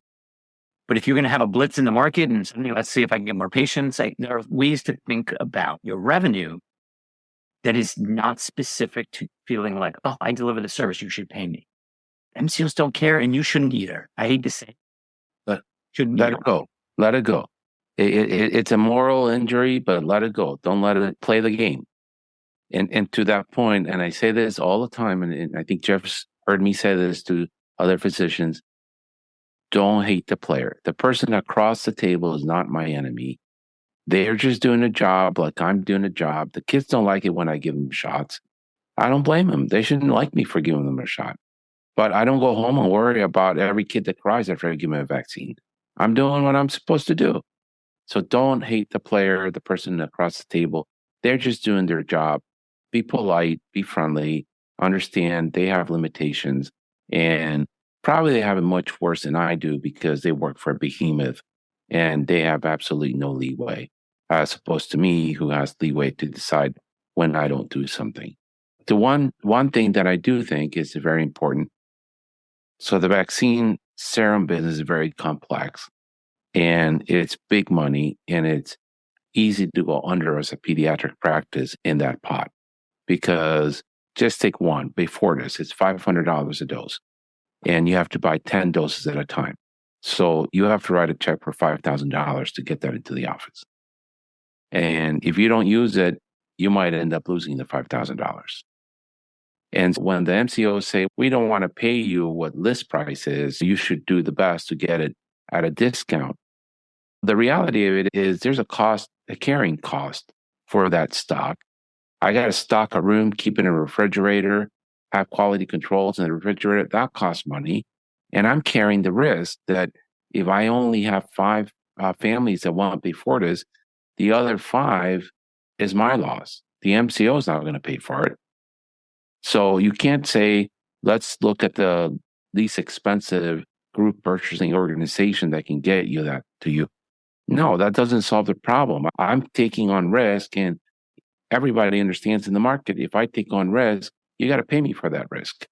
but if you're going to have a blitz in the market and suddenly let's see if I can get more patients, there are ways to think about your revenue that is not specific to feeling like, oh, I deliver the service, you should pay me. MCOs don't care and you shouldn't either. I hate to say it. Let it go. Let it go. It's a moral injury, but let it go. Don't let it play the game. And to that point, and I say this all the time, and I think Jeff's heard me say this to other physicians, don't hate the player. The person across the table is not my enemy. They're just doing a job like I'm doing a job. The kids don't like it when I give them shots. I don't blame them. They shouldn't like me for giving them a shot. But I don't go home and worry about every kid that cries after I give them a vaccine. I'm doing what I'm supposed to do. So don't hate the player, the person across the table. They're just doing their job. Be polite, be friendly, understand they have limitations, and probably they have it much worse than I do because they work for a behemoth and they have absolutely no leeway, as opposed to me who has leeway to decide when I don't do something. The one thing that I do think is very important. So the vaccine serum business is very complex and it's big money and it's easy to go under as a pediatric practice in that pot. Because just take one, Beyfortus, it's $500 a dose. And you have to buy 10 doses at a time. So you have to write a check for $5,000 to get that into the office. And if you don't use it, you might end up losing the $5,000. And when the MCOs say, we don't want to pay you what list price is, you should do the best to get it at a discount. The reality of it is there's a carrying cost for that stock. I got to stock a room, keep it in a refrigerator, have quality controls in the refrigerator. That costs money. And I'm carrying the risk that if I only have 5 families that want Beyfortus, the other 5 is my loss. The MCO is not going to pay for it. So you can't say, let's look at the least expensive group purchasing organization that can get you that to you. No, that doesn't solve the problem. I'm taking on risk, and everybody understands in the market, if I take on risk, you got to pay me for that risk.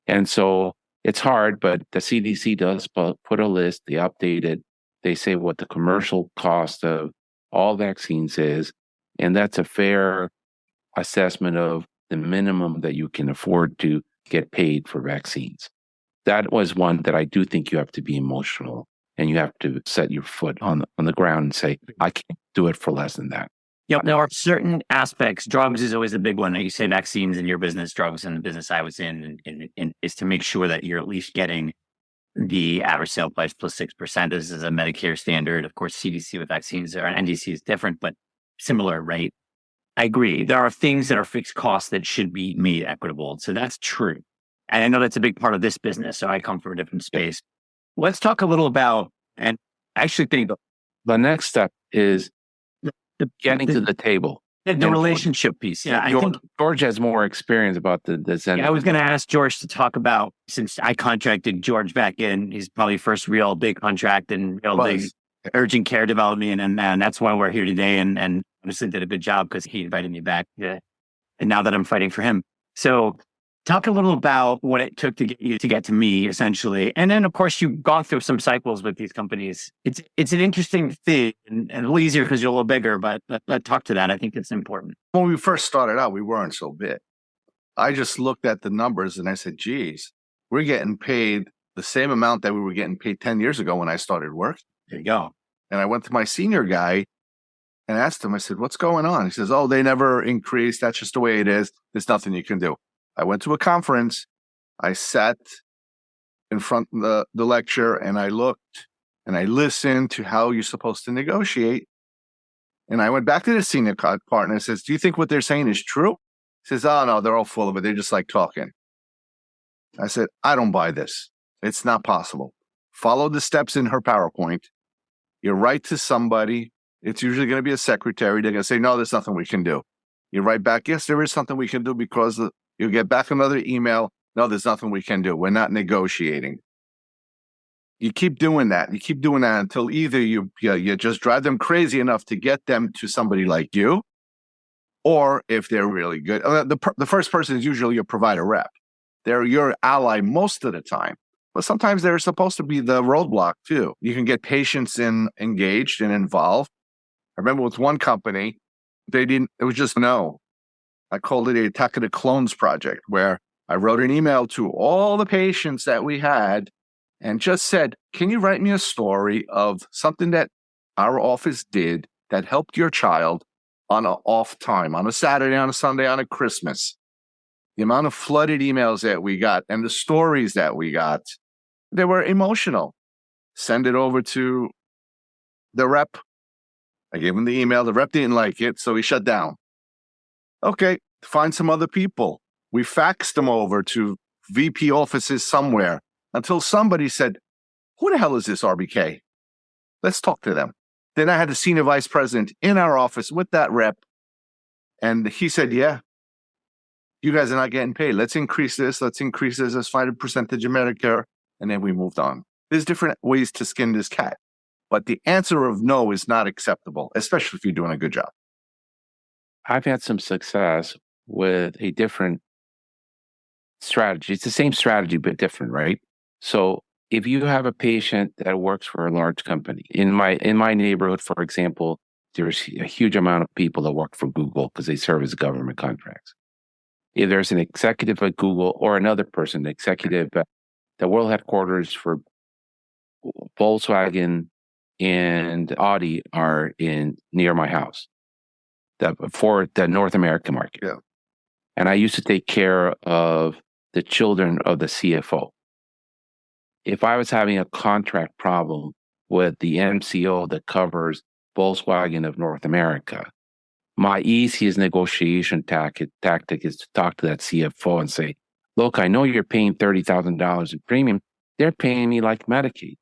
And so it's hard, but the CDC does put a list, they update it, they say what the commercial cost of all vaccines is, and that's a fair assessment of the minimum that you can afford to get paid for vaccines. That was one that I do think you have to be emotional and you have to set your foot on the ground and say, I can't do it for less than that. Yep. There are certain aspects. Drugs is always a big one. You say vaccines in your business, drugs in the business I was in, and is to make sure that you're at least getting the average sale price plus 6%. This is a Medicare standard. Of course, CDC with vaccines or NDC is different, but similar rate. I agree. There are things that are fixed costs that should be made equitable. So that's true. And I know that's a big part of this business. So I come from a different space. Let's talk a little about, and I actually think The next step is the getting to the table. the relationship piece. Yeah, I think George has more experience about this. I was going to ask George to talk about, since I contracted George back in, he's probably first real big contract and real big urgent care development. And that's why we're here today. And honestly did a good job because he invited me back. And now that I'm fighting for him. So talk a little about what it took to get you to get to me, essentially. And then, of course, you've gone through some cycles with these companies. It's an interesting thing and a little easier because you're a little bigger, but let's talk to that. I think it's important. When we first started out, we weren't so big. I just looked at the numbers and I said, geez, we're getting paid the same amount that we were getting paid 10 years ago when I started work. There you go. And I went to my senior guy and asked him, I said, what's going on? He says, oh, they never increased. That's just the way it is. There's nothing you can do. I went to a conference. I sat in front of the lecture and I looked and I listened to how you're supposed to negotiate. And I went back to the senior partner and says, do you think what they're saying is true? He says, oh, no, they're all full of it. They just like talking. I said, I don't buy this. It's not possible. Follow the steps in her PowerPoint. You write to somebody. It's usually going to be a secretary. They're going to say, no, there's nothing we can do. You write back, yes, there is something we can do, because you get back another email. No, there's nothing we can do. We're not negotiating. You keep doing that. You keep doing that until either you just drive them crazy enough to get them to somebody like you, or if they're really good. The first person is usually your provider rep. They're your ally most of the time. But sometimes they're supposed to be the roadblock too. You can get patients engaged and involved. I remember with one company, it was just no. I called it a Attack of the Clones project, where I wrote an email to all the patients that we had and just said, can you write me a story of something that our office did that helped your child on an off time, on a Saturday, on a Sunday, on a Christmas? The amount of flooded emails that we got and the stories that we got, they were emotional. Send it over to the rep. I gave him the email. The rep didn't like it, so he shut down. Okay, find some other people. We faxed them over to VP offices somewhere until somebody said, who the hell is this RBK? Let's talk to them. Then I had the senior vice president in our office with that rep. And he said, yeah, you guys are not getting paid. Let's increase this. Let's find a percentage of Medicare. And then we moved on. There's different ways to skin this cat. But the answer of no is not acceptable, especially if you're doing a good job. I've had some success with a different strategy. It's the same strategy, but different, right? So if you have a patient that works for a large company, in my neighborhood, for example, there's a huge amount of people that work for Google because they serve as government contracts. If there's an executive at Google or another person, the executive at the world headquarters for Volkswagen and Audi are near my house, for the North American market. Yeah. And I used to take care of the children of the CFO. If I was having a contract problem with the MCO that covers Volkswagen of North America, my easiest negotiation tactic is to talk to that CFO and say, look, I know you're paying $30,000 in premium. They're paying me like Medicaid.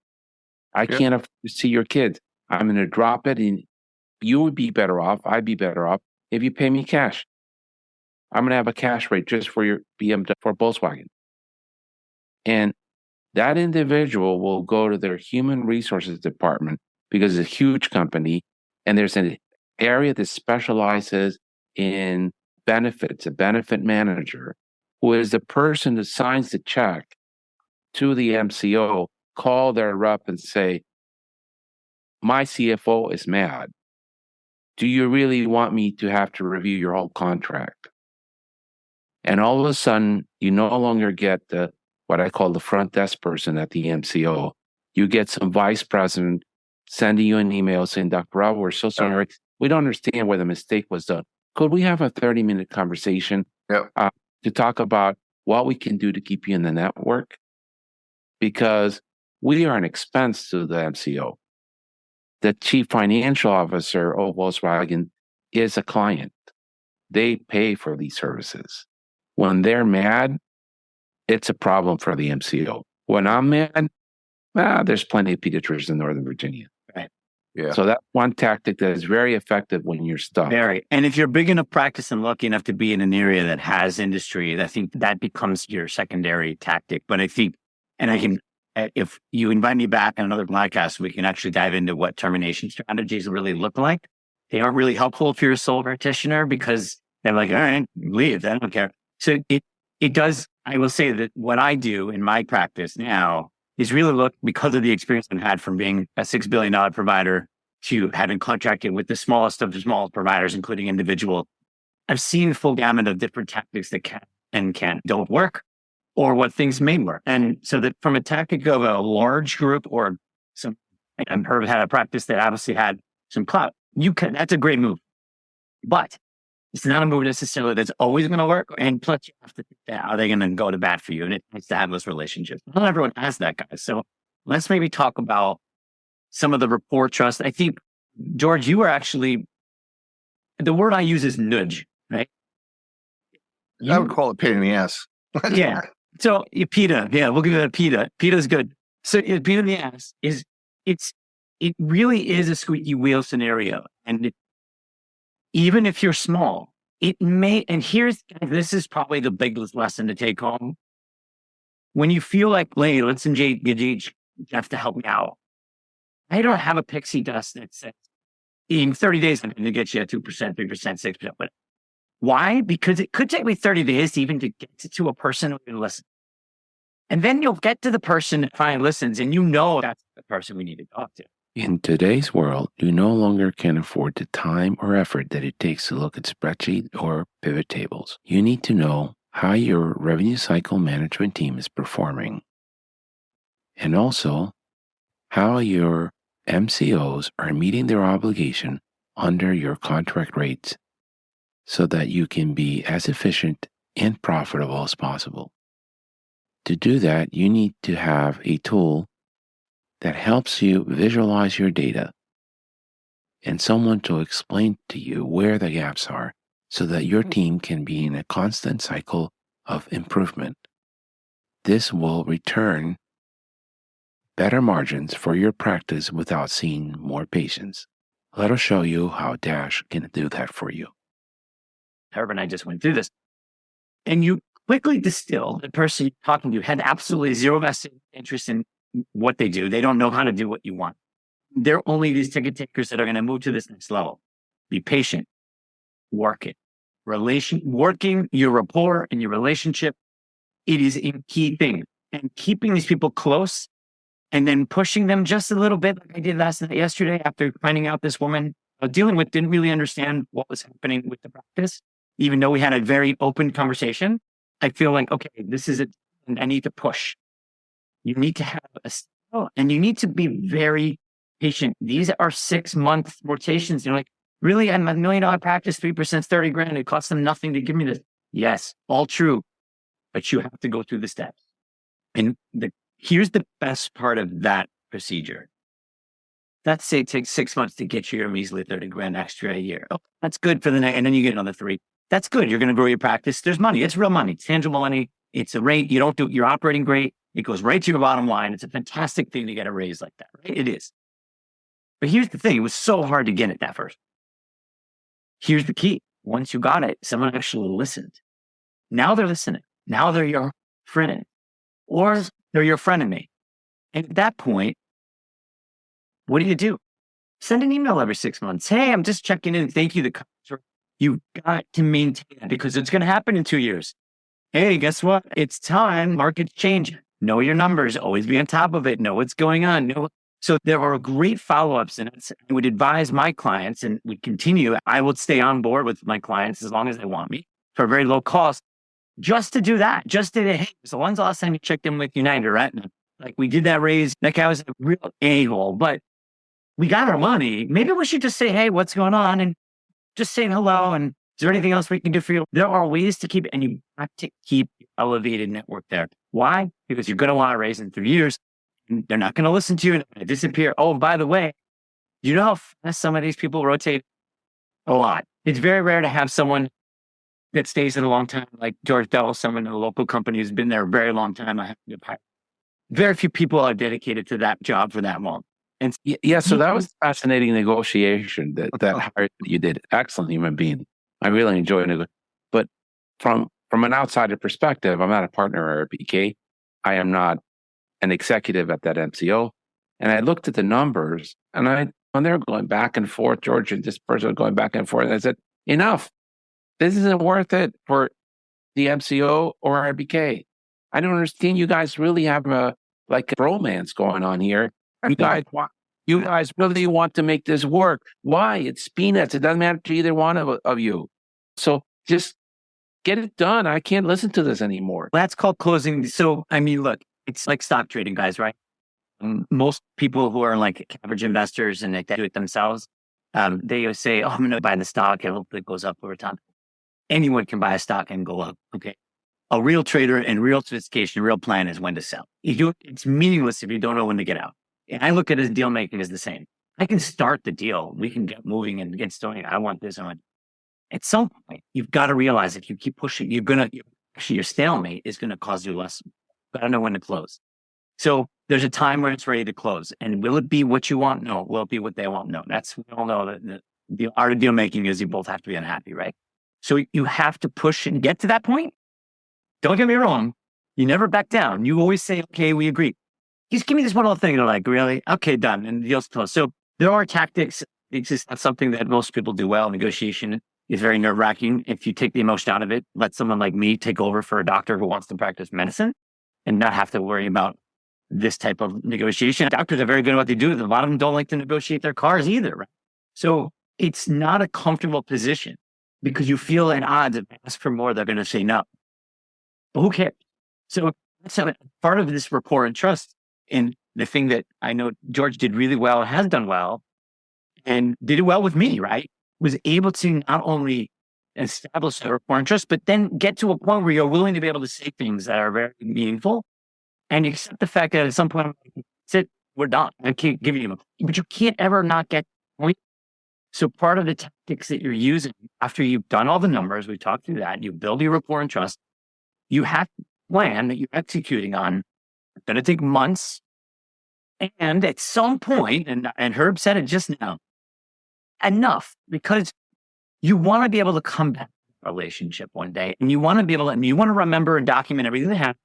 I can't afford to see your kids. I'm going to drop it, and you would be better off. I'd be better off if you pay me cash. I'm going to have a cash rate just for your for Volkswagen. And that individual will go to their human resources department, because it's a huge company, and there's an area that specializes in benefits, a benefit manager, who is the person that signs the check to the MCO, call their rep and say, my CFO is mad. Do you really want me to have to review your whole contract? And all of a sudden, you no longer get what I call the front desk person at the MCO. You get some vice president sending you an email saying, Dr. Rob, we're so sorry. We don't understand where the mistake was done. Could we have a 30-minute conversation to talk about what we can do to keep you in the network? Because we are an expense to the MCO. The chief financial officer of Volkswagen is a client. They pay for these services. When they're mad, it's a problem for the MCO. When I'm mad, there's plenty of pediatricians in Northern Virginia. Yeah. So that's one tactic that is very effective when you're stuck. Very. And if you're big enough practice and lucky enough to be in an area that has industry, I think that becomes your secondary tactic. But I think, and I can, if you invite me back on another podcast, we can actually dive into what termination strategies really look like. They aren't really helpful if you're a sole practitioner because they're like, all right, leave. I don't care. So it does. I will say that what I do in my practice now is really look, because of the experience I've had from being a $6 billion provider to having contracted with the smallest of the smallest providers, including individual. I've seen the full gamut of different tactics that can and don't work, or what things may work. And so that from a tactic of a large group or some, I've heard had a practice that obviously had some clout. That's a great move, but it's not a move necessarily that's always going to work. And plus, you have to think that, are they going to go to bat for you? And it needs to have those relationships. Not everyone has that, guys. So let's maybe talk about some of the rapport trust. I think, George, you are actually, the word I use is nudge, right? I would call it pain in the ass. Yeah. So PETA, yeah, we'll give it a PETA. PETA is good. So PETA in the ass it really is a squeaky wheel scenario. And even if you're small, it may, and this is probably the biggest lesson to take home. When you feel like, hey, let's engage Jeff to help me out. I don't have a pixie dust that says, in 30 days, I'm going to get you a 2%, 3%, 6%. But why? Because it could take me 30 days even to get to a person who can listen. And then you'll get to the person that finally listens, and you know that's the person we need to talk to. In today's world, you no longer can afford the time or effort that it takes to look at spreadsheet or pivot tables. You need to know how your revenue cycle management team is performing, and also how your MCOs are meeting their obligation under your contract rates so that you can be as efficient and profitable as possible. To do that, you need to have a tool that helps you visualize your data and someone to explain to you where the gaps are so that your team can be in a constant cycle of improvement. This will return better margins for your practice without seeing more patients. Let us show you how Dash can do that for you. Herb and I just went through this. And you quickly distill the person you're talking to had absolutely zero vested interest in what they do. They don't know how to do what you want. They're only these ticket takers that are going to move to this next level. Be patient. Work it. Working your rapport and your relationship, it is a key thing. And keeping these people close and then pushing them just a little bit, like I did yesterday after finding out this woman I was dealing with didn't really understand what was happening with the practice, even though we had a very open conversation. I feel like, okay, this is it. And I need to push. You need to have a style and you need to be very patient. These are 6-month rotations. You're like, really? I'm $1 million practice, 3%, $30,000. It costs them nothing to give me this. Yes, all true. But you have to go through the steps. And here's the best part of that procedure. Let's say it takes 6 months to get you your measly $30,000 extra a year. Oh, that's good for the next, and then you get another 3. That's good. You're going to grow your practice. There's money. It's real money. It's tangible money. It's a rate. You're operating great. It goes right to your bottom line. It's a fantastic thing to get a raise like that, right? It is. But here's the thing. It was so hard to get it that first. Here's the key. Once you got it, someone actually listened. Now they're listening. Now they're your friend, or they're your frenemy. And at that point, what do? Send an email every 6 months. Hey, I'm just checking in. Thank you. You've got to maintain that because it's going to happen in 2 years. Hey, guess what? It's time. Markets change. Know your numbers. Always be on top of it. Know what's going on. So there are great follow-ups, and I would advise my clients, and we continue. I would stay on board with my clients as long as they want me for a very low cost, just to do that. Just to, hey, so when's the last time you checked in with United, right? Like we did that raise. That guy was a real a-hole, but we got our money. Maybe we should just say, hey, what's going on? And just saying hello. And is there anything else we can do for you? There are ways to keep it, and you have to keep your elevated network there. Why? Because you're going to want to raise in 3 years. And they're not going to listen to you and they're going to disappear. Oh, by the way, you know how fast some of these people rotate? A lot. It's very rare to have someone that stays in a long time, like George Bell, someone in a local company who's been there a very long time. Very few people are dedicated to that job for that long. Yeah, so that was fascinating negotiation that hire that you did. Excellent human being. I really enjoyed it. But from an outsider perspective, I'm not a partner at PK. I am not an executive at that MCO. And I looked at the numbers and when they're going back and forth, George and this person are going back and forth, and I said, enough. This isn't worth it for the MCO or RBK. I don't understand. You guys really have a romance going on here. You guys really want to make this work. Why? It's peanuts. It doesn't matter to either one of you. So just get it done. I can't listen to this anymore. That's called closing. So, I mean, look, it's like stock trading, guys, right? Most people who are like average investors and they do it themselves, they say, oh, I'm going to buy the stock and hopefully it goes up over time. Anyone can buy a stock and go up. Okay. A real trader and real sophistication, real plan is when to sell. It's meaningless if you don't know when to get out. And I look at it as deal making as the same. I can start the deal. We can get moving and get started. I want this. At some point, you've got to realize if you keep pushing, your stalemate is going to cause you less. You've got to know when to close. So there's a time where it's ready to close. And will it be what you want? No. Will it be what they want? No. We all know that the art of deal making is you both have to be unhappy, right? So you have to push and get to that point. Don't get me wrong. You never back down. You always say, okay, we agree. Just give me this one little thing. They're like, really? Okay, done. And the deal's closed. So there are tactics. It's just not something that most people do well. Negotiation is very nerve wracking. If you take the emotion out of it, let someone like me take over for a doctor who wants to practice medicine and not have to worry about this type of negotiation. Doctors are very good at what they do. A lot of them don't like to negotiate their cars either. Right? So it's not a comfortable position because you feel at odds. If they ask for more, they're going to say no. But who cares? So that's part of this rapport and trust. And the thing that I know George did really well, has done well, and did it well with me, right? Was able to not only establish a rapport and trust, but then get to a point where you're willing to be able to say things that are very meaningful and you accept the fact that at some point, that's it, we're done. I can't give you, but you can't ever not get the point. So part of the tactics that you're using after you've done all the numbers, we talked through that, you build your rapport and trust, you have a plan that you're executing on. It's going to take months. And at some point, and Herb said it just now, enough, because you want to be able to come back to the relationship one day and you want to be able to, and you want to remember and document everything that happened.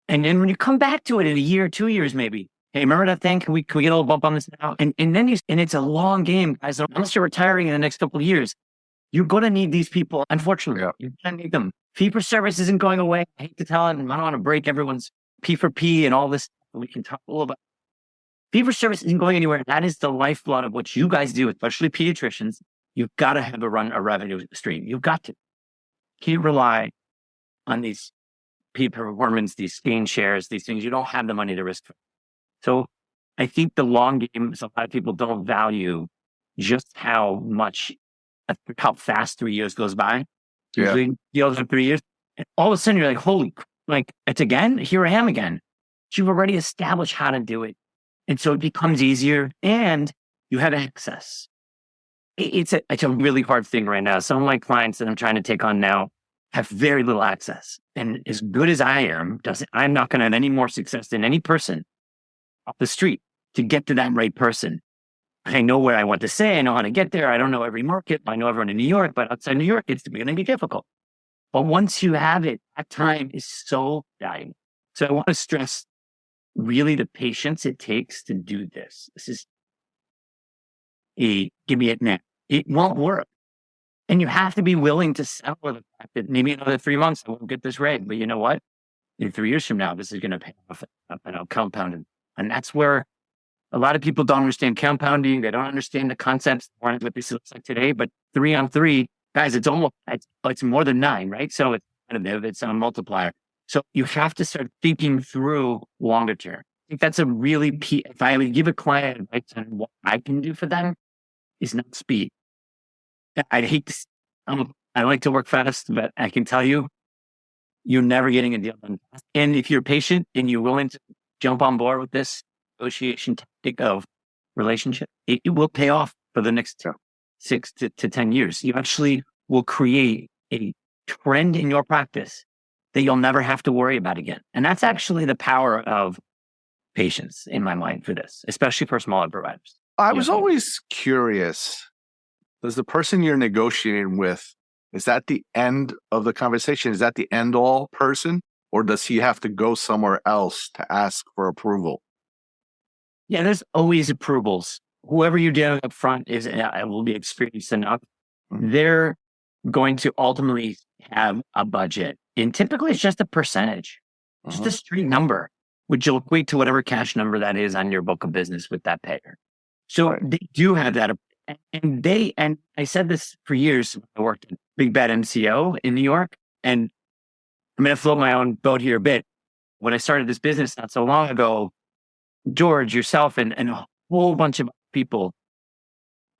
And then when you come back to it in a year, 2 years, maybe, hey, remember that thing? Can we get a little bump on this now? And then it's a long game, guys. Unless you're retiring in the next couple of years, you're going to need these people. Unfortunately, you're going to need them. Fee for service isn't going away. I hate to tell it, and I don't want to break everyone's P for P and all this. We can talk a little bit. Fee for service isn't going anywhere. That is the lifeblood of what you guys do, especially pediatricians. You've got to have a revenue stream. You've got to. Can't rely on these P performance, these gain shares, these things. You don't have the money to risk. So I think the long game, a lot of people don't value just how fast 3 years goes by. Usually deals in 3 years. And all of a sudden you're like, holy, it's again, here I am again. But you've already established how to do it. And so it becomes easier and you have access. It's a really hard thing right now. Some of my clients that I'm trying to take on now have very little access. And as good as I am, I'm not going to have any more success than any person off the street to get to that right person. I know where I want to say, I know how to get there. I don't know every market. I know everyone in New York, but outside New York, it's going to be difficult. But once you have it, that time is so valuable. So I want to stress really the patience it takes to do this. This is give me it now. It won't work. And you have to be willing to settle with the fact that maybe another 3 months, I won't get this right. But you know what? In 3 years from now, this is going to pay off and I'll compound. And that's where a lot of people don't understand compounding. They don't understand the concepts. What this looks like today, but 3 on 3, guys, it's more than 9, right? So it's additive, it's a multiplier. So you have to start thinking through longer term. I think that's a really if I would give a client advice on what I can do for them, is not speed. I hate to, I like to work fast, but I can tell you, you're never getting a deal done fast. And if you're patient and you're willing to jump on board with this negotiation tactic of relationship, it will pay off for the next 6 to 10 years. You actually will create a trend in your practice that you'll never have to worry about again. And that's actually the power of patience in my mind for this, especially for smaller providers. I was always curious, does the person you're negotiating with, is that the end of the conversation? Is that the end all person? Or does he have to go somewhere else to ask for approval? Yeah, there's always approvals. Whoever you're dealing up front will be experienced enough. They're going to ultimately have a budget. And typically it's just a percentage, just a straight number, which will equate to whatever cash number that is on your book of business with that payer. So they do have that. And I said this for years. I worked at Big Bad MCO in New York. And I'm going to float my own boat here a bit. When I started this business not so long ago, George, yourself, and a whole bunch of people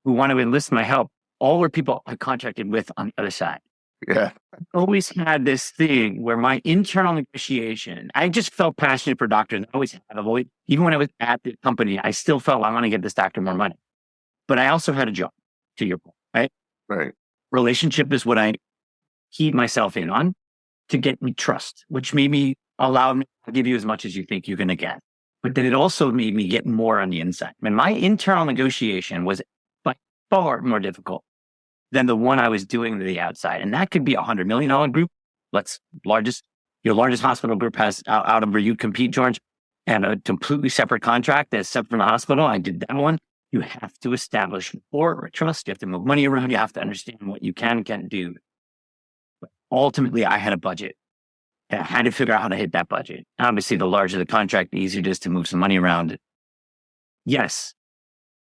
who want to enlist my help, all were people I contracted with on the other side. Yeah. I always had this thing where my internal negotiation, I just felt passionate for doctors. I always have. Even when I was at the company, I still felt I want to get this doctor more money. But I also had a job, to your point, right? Right. Relationship is what I keyed myself in on to get me trust, which made me allow me to give you as much as you think you're going to get. But then it also made me get more on the inside. And my internal negotiation was by far more difficult than the one I was doing to the outside. And that could be $100 million group. Your largest hospital group has out of where you compete, George, and a completely separate contract that's separate from the hospital. I did that one. You have to establish rapport or trust. You have to move money around. You have to understand what you can and can't do. But ultimately, I had a budget. And I had to figure out how to hit that budget. Obviously, the larger the contract, the easier it is to move some money around. Yes,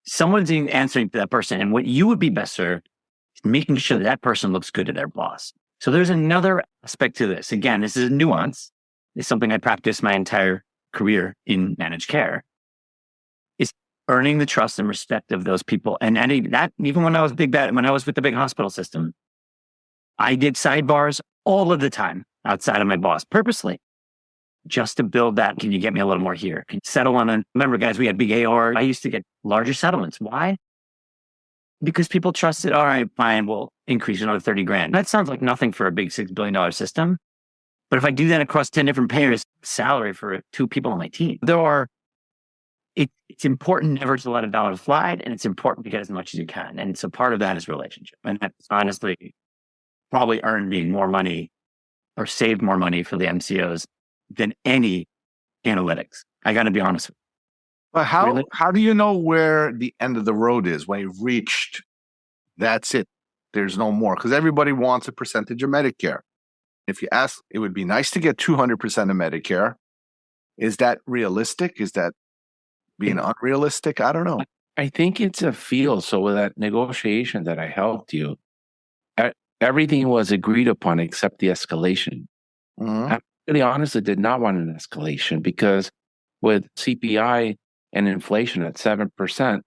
someone's answering to that person. And what you would be best served is making sure that that person looks good to their boss. So there's another aspect to this. Again, this is a nuance. It's something I practiced my entire career in managed care. Is earning the trust and respect of those people. And that even when I was when I was with the big hospital system, I did sidebars all of the time outside of my boss, purposely, just to build that. Can you get me a little more here? Can you settle on remember, guys, we had big AR. I used to get larger settlements. Why? Because people trusted, all right, fine, we'll increase another 30 grand. That sounds like nothing for a big $6 billion system. But if I do that across 10 different payers, salary for 2 people on my team, it's important never to let a dollar slide, and it's important to get as much as you can. And so part of that is relationship. And that's honestly probably earned me more money or saved more money for the MCOs than any analytics. I got to be honest with you. But how do you know where the end of the road is when you've reached, that's it, there's no more? Because everybody wants a percentage of Medicare. If you ask, it would be nice to get 200% of Medicare. Is that realistic? Is that being unrealistic? I don't know. I think it's a feel. So with that negotiation that I helped you, everything was agreed upon except the escalation. I really honestly did not want an escalation because with CPI and inflation at 7%,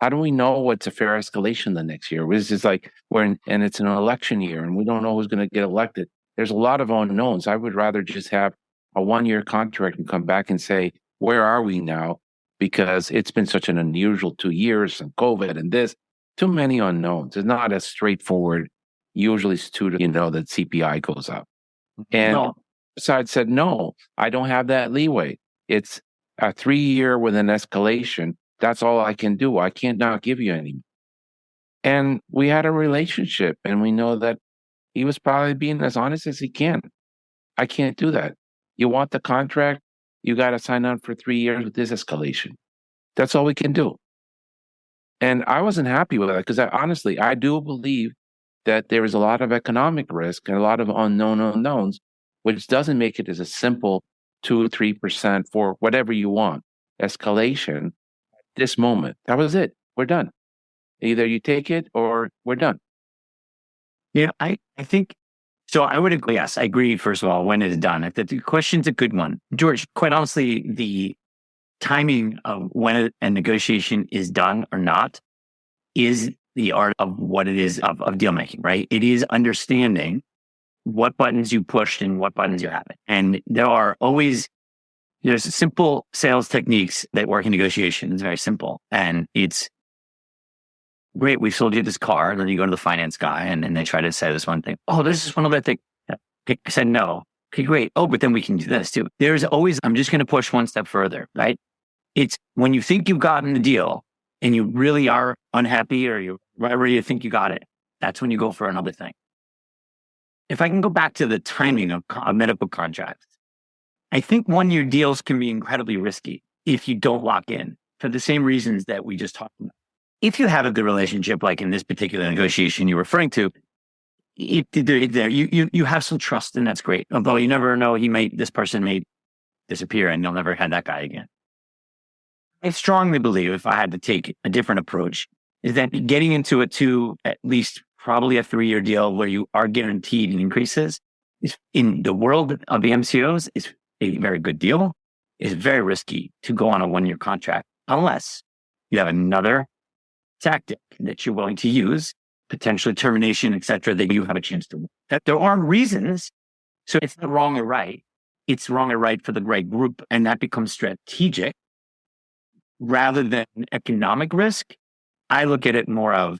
how do we know what's a fair escalation the next year? It's just like and it's an election year and we don't know who's going to get elected. There's a lot of unknowns. I would rather just have a 1-year contract and come back and say, where are we now? Because it's been such an unusual 2 years and COVID and this, too many unknowns. It's not as straightforward. Usually it's that CPI goes up. And side said, no, I don't have that leeway. It's a 3-year with an escalation. That's all I can do. I can't not give you any. And we had a relationship and we know that he was probably being as honest as he can. I can't do that. You want the contract? You got to sign on for 3 years with this escalation. That's all we can do. And I wasn't happy with that because honestly, I do believe that there is a lot of economic risk and a lot of unknown unknowns, which doesn't make it as a simple 2-3% for whatever you want escalation at this moment. That was it. We're done. Either you take it or we're done. Yeah, I think so. I would agree. Yes, I agree. First of all, when it's done, the question's a good one, George. Quite honestly, the timing of when a negotiation is done or not is the art of what it is of deal making. Right? It is understanding what buttons you pushed and what buttons you haven't. And there's simple sales techniques that work in negotiation. It's very simple, and it's great. We sold you this car. Then you go to the finance guy and they try to say this one thing. Oh, this is one of the things. I said, no. Okay, great. Oh, but then we can do this too. There's always, I'm just going to push one step further, right? It's when you think you've gotten the deal and you really are unhappy or you right where you think you got it, that's when you go for another thing. If I can go back to the timing of medical contracts, I think 1-year deals can be incredibly risky if you don't lock in for the same reasons that we just talked about. If you have a good relationship, like in this particular negotiation you're referring to, you have some trust, and that's great. Although you never know, this person may disappear and you'll never have that guy again. I strongly believe, if I had to take a different approach, is that getting into at least probably a 3-year deal where you are guaranteed increases is, in the world of the MCOs, is a very good deal. It's very risky to go on a 1-year contract unless you have another tactic that you're willing to use, potentially termination, et cetera, that you have a chance to. That there are reasons. So it's not wrong or right. It's wrong or right for the right group. And that becomes strategic rather than economic risk. I look at it more of,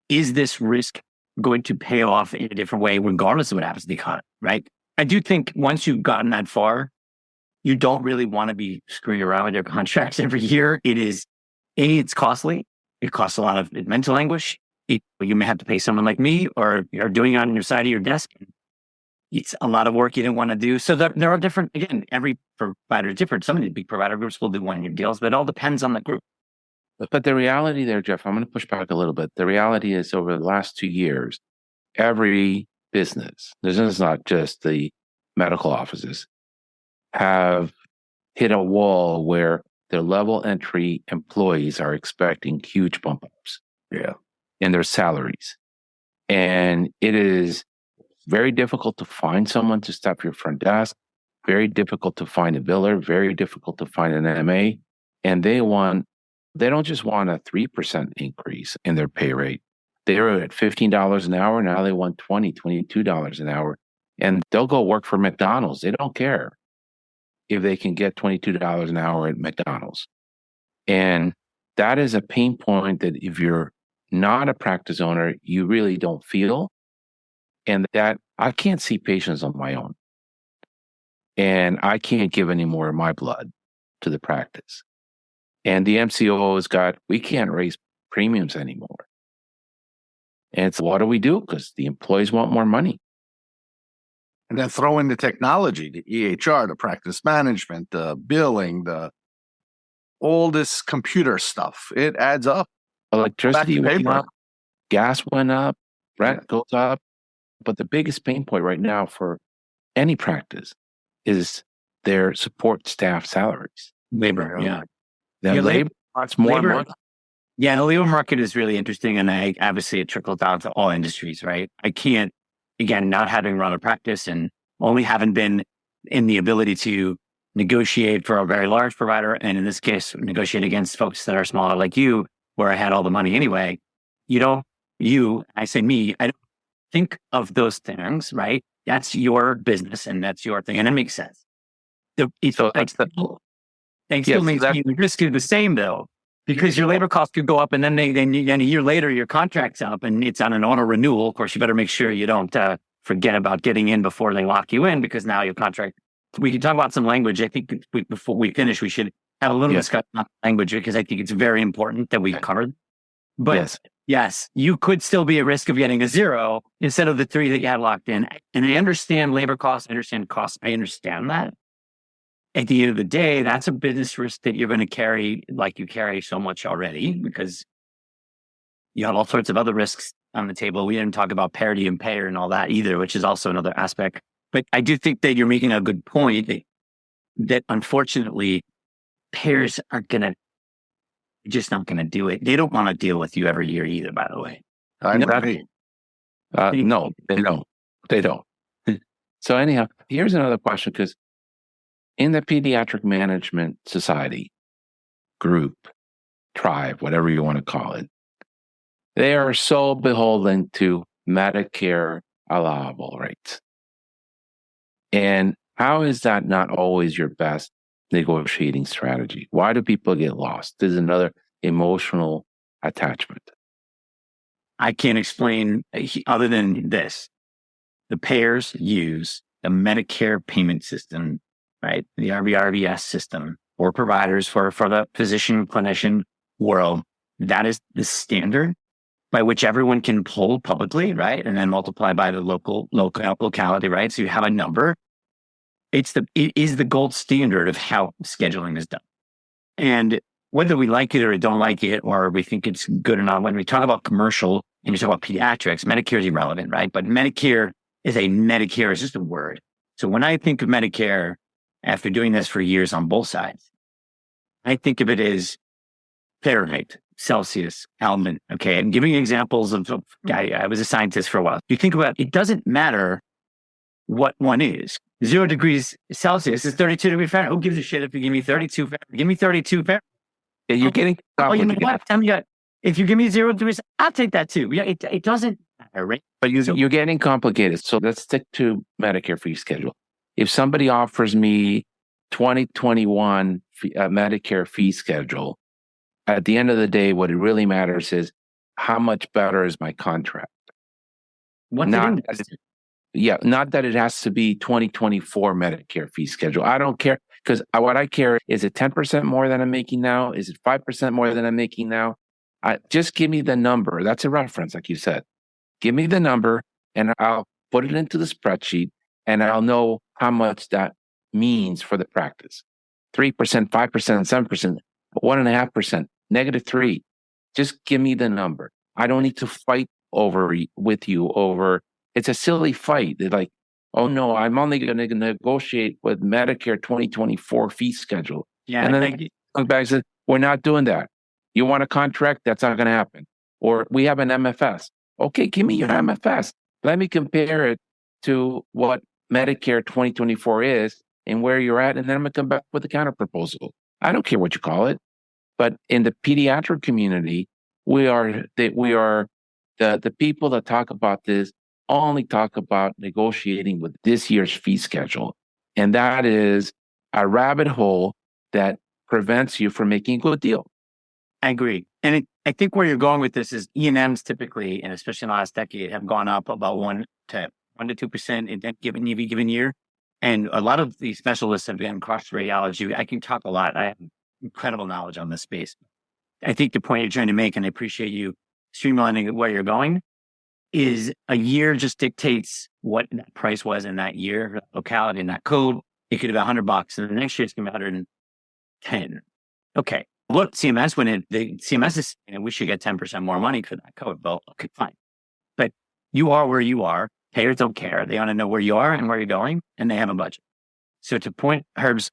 is this risk going to pay off in a different way, regardless of what happens to the economy, right? I do think once you've gotten that far, you don't really want to be screwing around with your contracts every year. It's costly. It costs a lot of mental anguish. You may have to pay someone like me, or you're doing it on your side of your desk. It's a lot of work you didn't want to do. So there are different, again, every provider is different. Some of the big provider groups will do 1-year deals, but it all depends on the group. But the reality there, Jeff, I'm going to push back a little bit. The reality is over the last 2 years, every business, this is not just the medical offices, have hit a wall where their level entry employees are expecting huge bump ups in their salaries. And it is very difficult to find someone to staff your front desk, very difficult to find a biller, very difficult to find an MA. And they don't just want a 3% increase in their pay rate. They're at $15 an hour. Now they want $20, $22 an hour. And they'll go work for McDonald's. They don't care if they can get $22 an hour at McDonald's. And that is a pain point that if you're not a practice owner, you really don't feel. And that I can't see patients on my own. And I can't give any more of my blood to the practice. And the MCO has we can't raise premiums anymore. And it's, what do we do? Because the employees want more money. And then throw in the technology, the EHR, the practice management, the billing, all this computer stuff. It adds up. Electricity went up, gas went up, rent goes up. But the biggest pain point right now for any practice is their support staff salaries. Labor, yeah. Labor costs more money. Yeah, the labor market is really interesting, and obviously it trickles down to all industries, right? I can't, again, not having run a practice and only having been in the ability to negotiate for a very large provider, and in this case, negotiate against folks that are smaller like you, where I had all the money anyway. I say me, I don't think of those things, right? That's your business and that's your thing, and it makes sense. The risk is the same though, because your labor costs could go up, and then a year later your contract's up and it's on an auto renewal. Of course, you better make sure you don't forget about getting in before they lock you in, because now your contract. We can talk about some language. I think before we finish, we should have a little discussion on language, because I think it's very important that we covered. But yes, you could still be at risk of getting a 0 instead of the 3 that you had locked in. And I understand labor costs. I understand costs. I understand that. At the end of the day, that's a business risk that you're going to carry, like you carry so much already, because you have all sorts of other risks on the table. We didn't talk about parity and payer and all that either, which is also another aspect. But I do think that you're making a good point that unfortunately, payers are just not going to do it. They don't want to deal with you every year either, by the way. No, they don't. They don't. So anyhow, here's another question, because in the Pediatric Management Society group, tribe, whatever you want to call it, they are so beholden to Medicare allowable rates. And how is that not always your best negotiating strategy? Why do people get lost? There's another emotional attachment. I can't explain other than this. The payers use the Medicare payment system, right? The RVRVS system for providers, for the physician clinician world, that is the standard by which everyone can pull publicly, right? And then multiply by the locality, right? So you have a number. It is the gold standard of how scheduling is done. And whether we like it or don't like it, or we think it's good or not, when we talk about commercial and you talk about pediatrics, Medicare is irrelevant, right? But Medicare is just a word. So when I think of Medicare, after doing this for years on both sides, I think of it as Fahrenheit, Celsius, Kelvin. Okay. I'm giving examples of I was a scientist for a while. You think about it, doesn't matter what one is. 0 degrees Celsius is 32 degrees Fahrenheit. Who gives a shit if you give me 32 Fahrenheit? Give me 32 Fahrenheit. Yeah, you're getting complicated. If you give me 0 degrees, I'll take that too. Yeah, it doesn't matter, right? But you're getting complicated. So let's stick to Medicare fee schedule. If somebody offers me 2021 Medicare fee schedule, at the end of the day, what it really matters is how much better is my contract. Not that it has to be 2024 Medicare fee schedule. I don't care, because what I care is it 10% more than I'm making now? Is it 5% more than I'm making now? Just give me the number. That's a reference, like you said. Give me the number and I'll put it into the spreadsheet and I'll know how much that means for the practice. 3%, 5%, 7%, 1.5%, -3. Just give me the number. I don't need to fight with you over. It's a silly fight. They're like, oh no, I'm only going to negotiate with Medicare 2024 fee schedule. Yeah, and then come back and say, we're not doing that. You want a contract? That's not going to happen. Or we have an MFS. Okay, give me your MFS. Let me compare it to what Medicare 2024 is and where you're at, and then I'm going to come back with a counter proposal. I don't care what you call it. But in the pediatric community, we are the people that talk about this only talk about negotiating with this year's fee schedule. And that is a rabbit hole that prevents you from making a good deal. I agree. And I think where you're going with this is E&Ms typically, and especially in the last decade, have gone up about 1 to 2% in any given year. And a lot of these specialists have been across radiology. I can talk a lot. I have incredible knowledge on this space. I think the point you're trying to make, and I appreciate you streamlining where you're going, is a year just dictates what that price was in that year, locality, and that code. It could have been $100, and the next year it's going to be $110. Okay. Look, CMS, CMS is saying we should get 10% more money for that code. Well, okay, fine. But you are where you are. Payers don't care. They want to know where you are and where you're going, and they have a budget. So to point Herb's,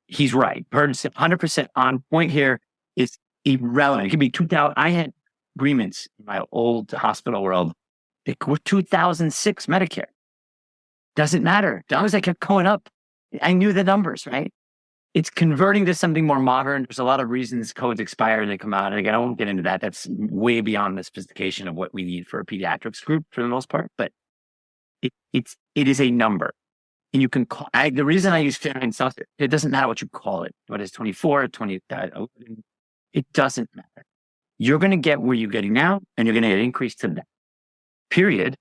he's right. Herb's 100% on point here is irrelevant. It could be 2000. I had agreements in my old hospital world. They were 2006 Medicare. Doesn't matter. As long as I kept going up, I knew the numbers, right? It's converting to something more modern. There's a lot of reasons codes expire and they come out. And again, I won't get into that. That's way beyond the sophistication of what we need for a pediatrics group for the most part. But it is a number. And you can call, the reason I use Fahrenheit and Celsius, it doesn't matter what you call it. What is 24, 20, 11, it doesn't matter. You're going to get where you're getting now, and you're going to get an increase to that. Period.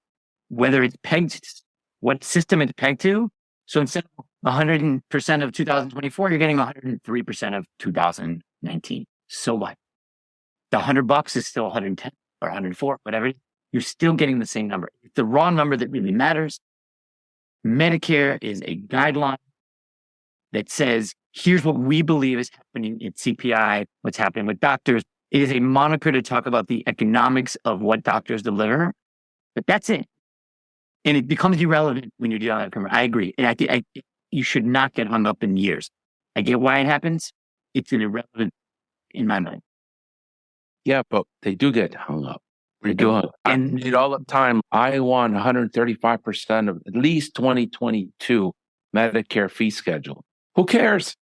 Whether it's pegged, what system it's pegged to. So instead of 100% of 2024, you're getting 103% of 2019. So what? The $100 is still 110 or 104, whatever. You're still getting the same number. It's the raw number that really matters. Medicare is a guideline that says, here's what we believe is happening in CPI, what's happening with doctors. It is a moniker to talk about the economics of what doctors deliver, but that's it. And it becomes irrelevant when you're dealing with. I agree. And you should not get hung up in years. I get why it happens. It's irrelevant in my mind. Yeah, but they do get hung up. They do. And all the time, I want 135% of at least 2022 Medicare fee schedule. Who cares?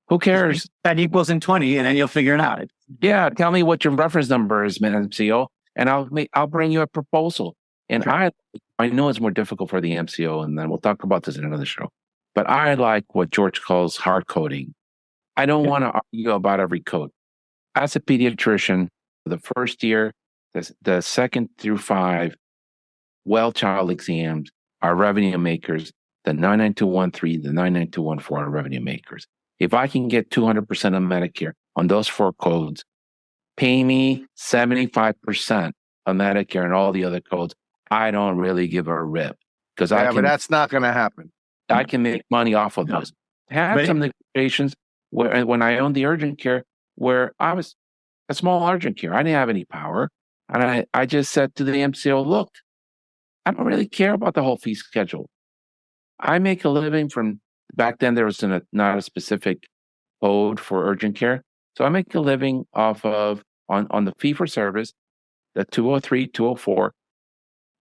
Who cares? That equals in 20, and then you'll figure it out. Yeah, tell me what your reference number is, MCO, and I'll bring you a proposal. And sure. I know it's more difficult for the MCO, and then we'll talk about this in another show. But I like what George calls hard coding. I don't want to argue about every code. As a pediatrician, the first year, the 2nd through 5 well child exams are revenue makers. The 99213, the 99214 are revenue makers. If I can get 200% of Medicare on those 4 codes, pay me 75% of Medicare and all the other codes, I don't really give a rip because but that's not going to happen. I can make money off of those. I had some negotiations where when I owned the urgent care where I was a small urgent care. I didn't have any power. And I just said to the MCO, look, I don't really care about the whole fee schedule. I make a living from, back then there was not a specific code for urgent care. So I make a living off of, on the fee for service, the 203, 204,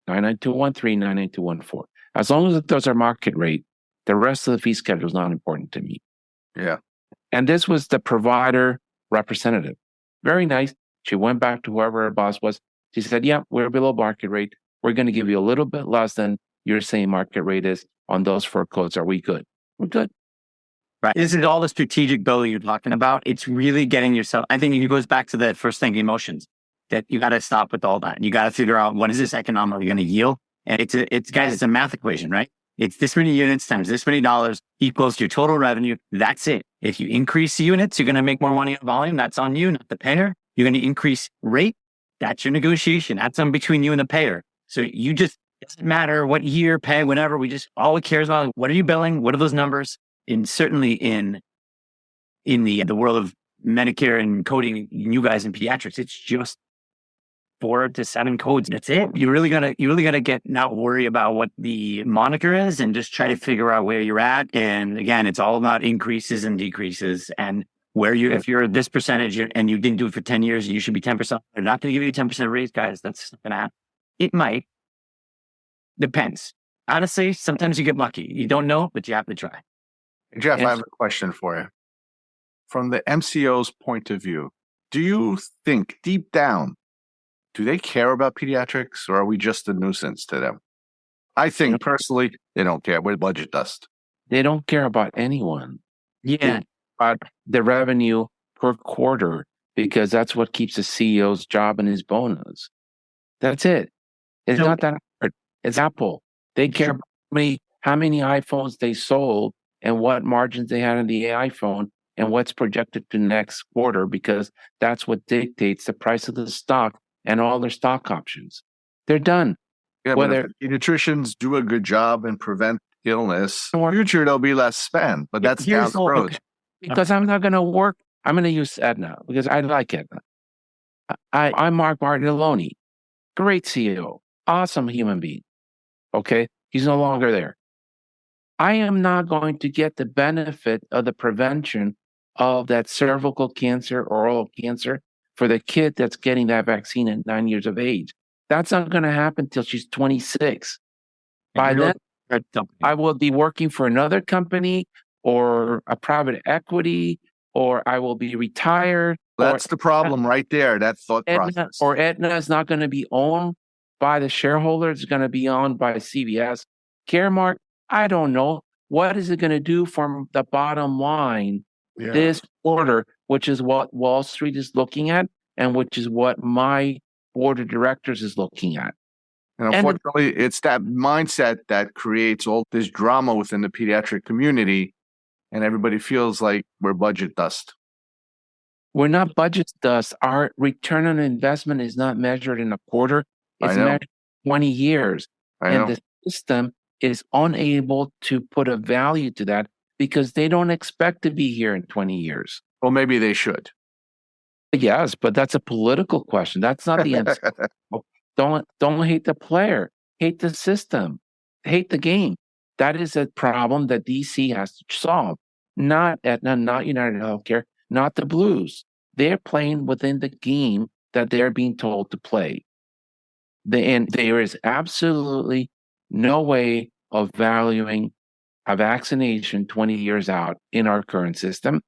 99213, 99214. As long as those are market rate, the rest of the fee schedule is not important to me. Yeah. And this was the provider representative. Very nice. She went back to whoever her boss was. She said, yeah, we're below market rate. We're going to give you a little bit less than you're saying market rate is on those 4 codes. Are we good? We're good. Right. This is all the strategic building you're talking about. It's really getting yourself, I think it goes back to that first thing, emotions, that you got to stop with all that. You got to figure out what is this economically going to yield? And it's a math equation, right? It's this many units times this many dollars equals your total revenue. That's it. If you increase the units, you're going to make more money on volume. That's on you, not the payer. You're going to increase rate. That's your negotiation. That's on between you and the payer. So you just, doesn't matter what year, pay, whatever. All it cares about, what are you billing? What are those numbers? And certainly in the world of Medicare and coding, you guys in pediatrics, it's just 4 to 7 codes. That's it. You really gotta get not worry about what the moniker is and just try to figure out where you're at. And again, it's all about increases and decreases and where if you're this percentage and you didn't do it for 10 years, you should be 10%. They're not going to give you a 10% raise, guys. That's not going to happen. It might. Depends. Honestly, sometimes you get lucky. You don't know, but you have to try. Jeff, I have a question for you. From the MCO's point of view, do you think deep down, do they care about pediatrics or are we just a nuisance to them? I think personally, they don't care. We're budget dust. They don't care about anyone. Yeah. About the revenue per quarter because that's what keeps the CEO's job and his bonus. That's it. It's not that hard. It's Apple. They care about how many iPhones they sold and what margins they had on the iPhone and what's projected to next quarter because that's what dictates the price of the stock and all their stock options. They're done. Yeah, but if pediatricians do a good job and prevent illness, in the future there'll be less spend. But that's down the road. Because I'm not going to work. I'm going to use Aetna because I like Aetna. I'm Mark Martinelloni. Great CEO. Awesome human being. Okay? He's no longer there. I am not going to get the benefit of the prevention of that cervical cancer or oral cancer for the kid that's getting that vaccine at 9 years of age. That's not going to happen until she's 26. By then, I will be working for another company or a private equity, or I will be retired. That's the problem right there, that thought process. Or Aetna is not going to be owned by the shareholders. It's going to be owned by CVS. Caremark, I don't know. What is it going to do from the bottom line this quarter, which is what Wall Street is looking at and which is what my board of directors is looking at. And unfortunately, it's that mindset that creates all this drama within the pediatric community, and everybody feels like we're budget dust. We're not budget dust. Our return on investment is not measured in a quarter. It's measured in 20 years. And the system is unable to put a value to that because they don't expect to be here in 20 years. Well, maybe they should. Yes, but that's a political question. That's not the answer. Don't hate the player. Hate the system. Hate the game. That is a problem that DC has to solve. Not Aetna, not United Healthcare, not the Blues. They're playing within the game that they're being told to play. And there is absolutely no way of valuing a vaccination 20 years out in our current system.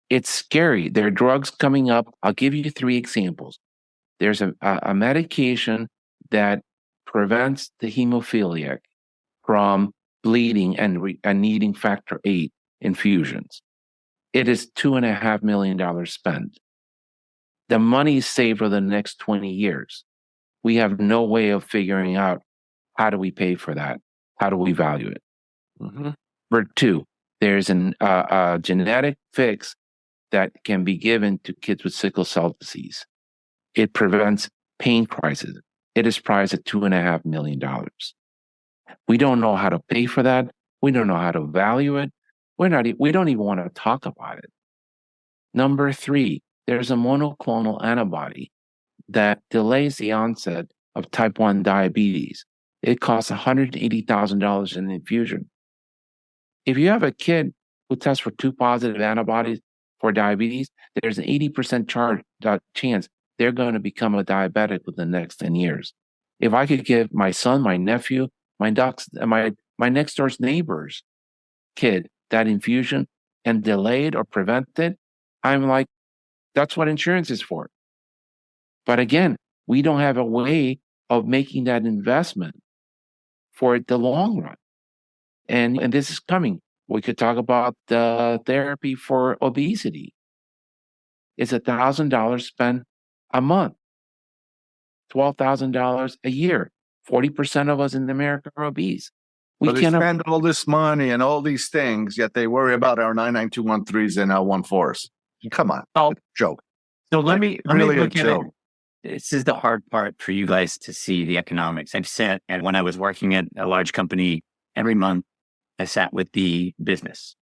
It's scary. There are drugs coming up. I'll give you 3 examples. There's a medication that prevents the hemophiliac from bleeding and needing factor VIII infusions. It is $2.5 million spent. The money is saved for the next 20 years. We have no way of figuring out how do we pay for that? How do we value it? Mm-hmm. Number 2, There's a genetic fix that can be given to kids with sickle cell disease. It prevents pain crisis. It is priced at $2.5 million. We don't know how to pay for that. We don't know how to value it. We don't even want to talk about it. Number 3, there's a monoclonal antibody that delays the onset of type 1 diabetes. It costs $180,000 in infusion. If you have a kid who tests for 2 positive antibodies for diabetes, there's an 80% chance they're going to become a diabetic within the next 10 years. If I could give my son, my nephew, my next door's neighbor's kid that infusion and delay it or prevent it, I'm like, that's what insurance is for. But again, we don't have a way of making that investment for the long run. And this is coming. We could talk about the therapy for obesity. It's $1,000 spent a month, $12,000 a year. 40% of us in America are obese. But they spend all this money and all these things, yet they worry about our 99213s and L14s. Come on. Oh, joke. So let me Really look a at joke. it. This is the hard part for you guys to see the economics. I've sat, and when I was working at a large company, every month I sat with the business,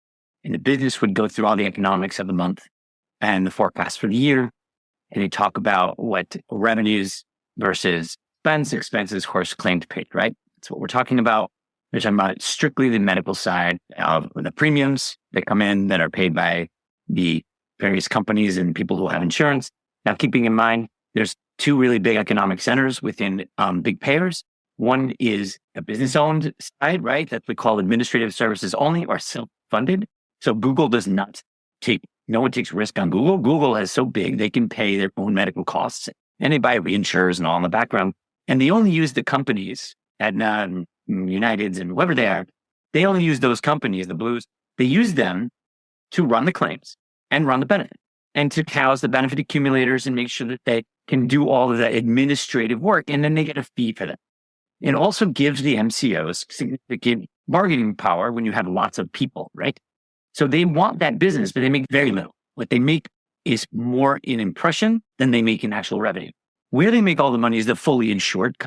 and the business would go through all the economics of the month and the forecast for the year. And they talk about what revenues versus expenses, of course, claimed paid, right? That's what we're talking about. We're talking about strictly the medical side of the premiums that come in that are paid by the various companies and people who have insurance. Now, keeping in mind, there's 2 really big economic centers within big payers. One is a business-owned side, right? That we call administrative services only or self-funded. So Google does not no one takes risk on Google. Google is so big, they can pay their own medical costs, and they buy reinsurers and all in the background. And they only use the companies, Aetna, Uniteds, and whoever they are. They only use those companies, the Blues. They use them to run the claims and run the benefit and to house the benefit accumulators and make sure that they can do all of the administrative work. And then they get a fee for that. It also gives the MCOs significant bargaining power when you have lots of people, right? So they want that business, but they make very little. What they make is more in impression than they make in actual revenue. Where they make all the money is the fully insured.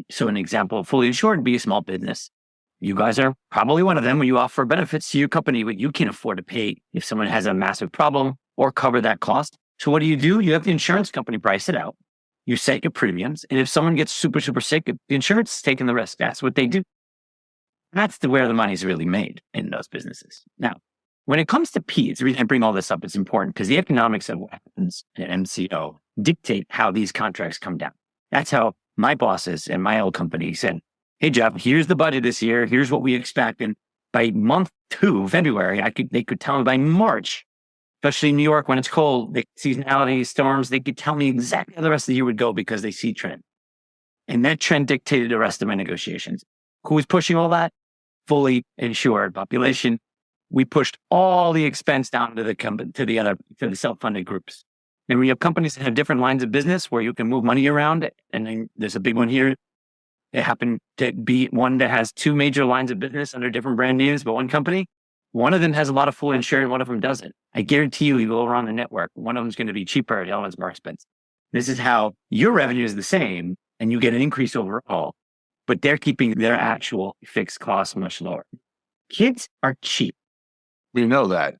So an example of fully insured would be a small business. You guys are probably one of them when you offer benefits to your company, but you can't afford to pay if someone has a massive problem or cover that cost. So what do? You have the insurance company price it out. You set your premiums. And if someone gets super, super sick, the insurance is taking the risk. That's what they do. That's where the money's really made in those businesses. Now, when it comes to PEDS, the reason I bring all this up, it's important because the economics of what happens at MCO dictate how these contracts come down. That's how my bosses and my old company said, hey, Jeff, here's the budget this year. Here's what we expect. And by month 2, February, they could tell me by March, especially in New York when it's cold, the seasonality, storms, they could tell me exactly how the rest of the year would go because they see trend. And that trend dictated the rest of my negotiations. Who was pushing all that? Fully insured population. We pushed all the expense down to the self-funded groups. And we have companies that have different lines of business where you can move money around. And then there's a big one here. It happened to be one that has 2 major lines of business under different brand names, but one company, one of them has a lot of full insured, one of them doesn't. I guarantee you go around the network, one of them is going to be cheaper, the other one's more expensive. This is how your revenue is the same and you get an increase overall, but they're keeping their actual fixed costs much lower. Kids are cheap. We know that.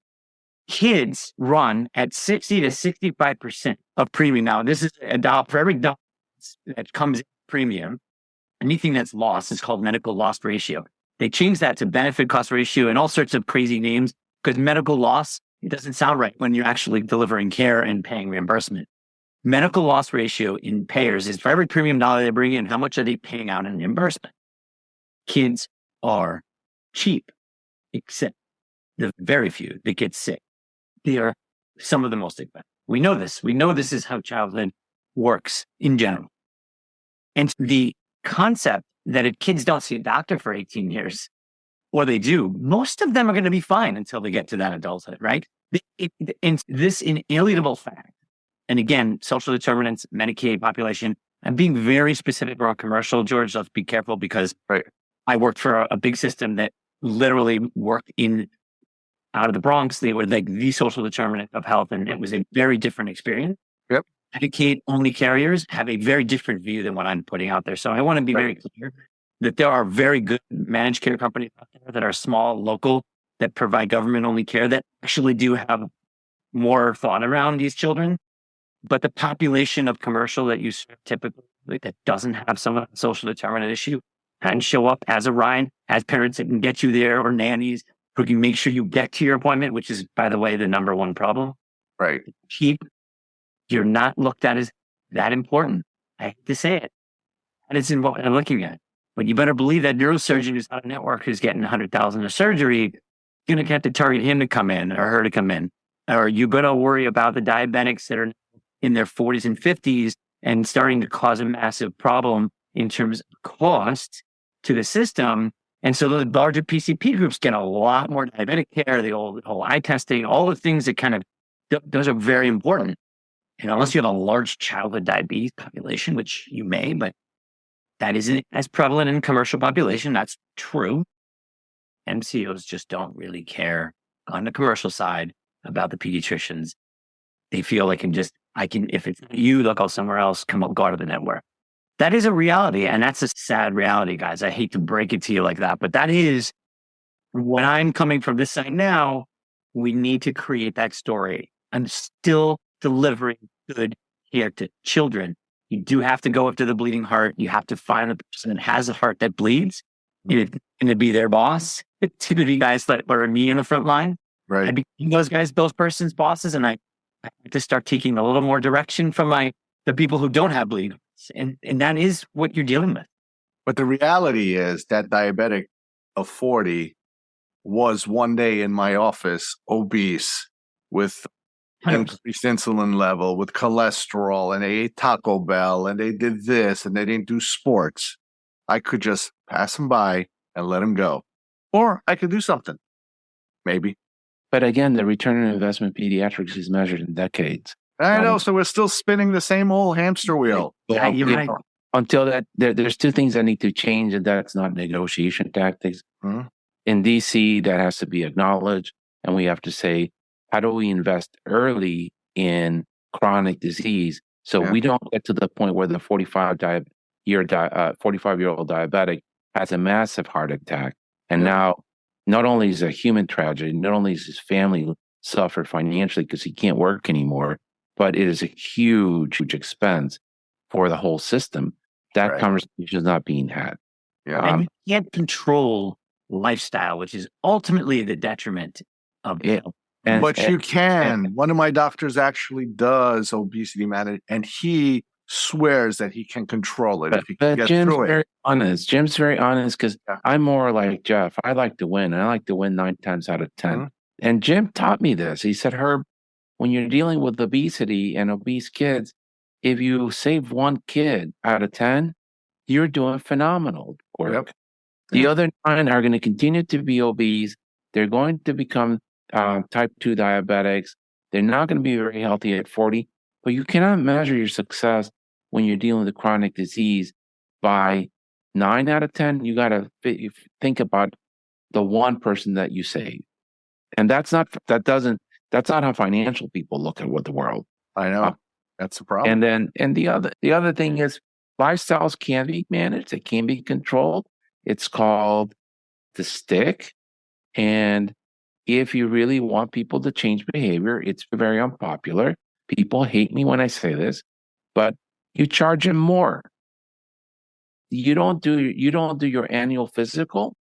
Kids run at 60 to 65% of premium. Now, this is $1 for every $1 that comes in premium. Anything that's lost is called medical loss ratio. They changed that to benefit cost ratio and all sorts of crazy names because medical loss, it doesn't sound right when you're actually delivering care and paying reimbursement. Medical loss ratio in payers is for every premium dollar they bring in, how much are they paying out in reimbursement? Kids are cheap, except the very few that get sick. They are some of the most expensive. We know this. We know this is how childhood works in general. And the concept that if kids don't see a doctor for 18 years, or they do, most of them are going to be fine until they get to that adulthood, right? And this inalienable fact, and again, social determinants, Medicaid population, I'm being very specific around commercial, George, let's be careful because I worked for a big system that literally worked out of the Bronx. They were like the social determinant of health, and it was a very different experience. Yep. Medicaid-only carriers have a very different view than what I'm putting out there. So I want to be very clear that there are very good managed care companies out there that are small, local, that provide government-only care that actually do have more thought around these children. But the population of commercial that you serve typically that doesn't have some of the social determinant issue and show up as a ride, as parents that can get you there, or nannies who can make sure you get to your appointment, which is, by the way, the number one problem. Right. Cheap. You're not looked at as that important. I hate to say it. And it's what I'm looking at. But you better believe that neurosurgeon who's on a network who's getting $100,000 of surgery, you're going to have to target him to come in or her to come in. Or you're going to worry about the diabetics that are in their 40s and 50s and starting to cause a massive problem in terms of cost to the system. And so the larger PCP groups get a lot more diabetic care, the whole eye testing, all the things that kind of, those are very important. And unless you have a large childhood diabetes population, which you may, but that isn't as prevalent in commercial population. That's true. MCOs just don't really care on the commercial side about the pediatricians. They feel like if it's not you, they'll go somewhere else, go out of the network. That is a reality. And that's a sad reality, guys. I hate to break it to you like that, but that is when I'm coming from this side now, we need to create that story. I'm still delivering good care to children. You do have to go up to the bleeding heart. You have to find the person that has a heart that bleeds. It's going to be their boss. It's going to be guys that are me in the front line. Right. I became those person's bosses, and I have to start taking a little more direction from the people who don't have bleeding hearts. And that is what you're dealing with. But the reality is that diabetic of 40 was one day in my office obese with 100%. increased insulin level, with cholesterol, and they ate Taco Bell, and they did this, and they didn't do sports. I could just pass them by and let them go. Or I could do something. Maybe. But again, the return on investment pediatrics is measured in decades. I know, so we're still spinning the same old hamster wheel. Yeah, you're right. Until that, there's two things that need to change, and that's not negotiation tactics. Mhm. In DC, that has to be acknowledged, and we have to say, how do we invest early in chronic disease so we don't get to the point where the 45-year-old diabetic has a massive heart attack, and now not only is it a human tragedy, not only is his family suffer financially because he can't work anymore, but it is a huge expense for the whole system. That conversation is not being had. Yeah. And you can't control lifestyle, which is ultimately the detriment of health. But you can. One of my doctors actually does obesity management, and he swears that he can control it if he can get Jim's through it. very honest. Jim's very honest because I'm more like Jeff. I like to win, and I like to win 9 times out of 10. Mm-hmm. And Jim taught me this. He said, Herb, when you're dealing with obesity and obese kids, if you save one kid out of 10, you're doing phenomenal work. Yep. The other 9 are going to continue to be obese. They're going to become type 2 diabetics. They're not going to be very healthy at 40, but you cannot measure your success when you're dealing with chronic disease by 9 out of 10. You got to think about the one person that you save. And that's not how financial people look at the world. I know. That's the problem. And the other thing is lifestyles can be managed. They can be controlled. It's called the stick. And if you really want people to change behavior, it's very unpopular. People hate me when I say this, but you charge them more. You don't do your annual physical.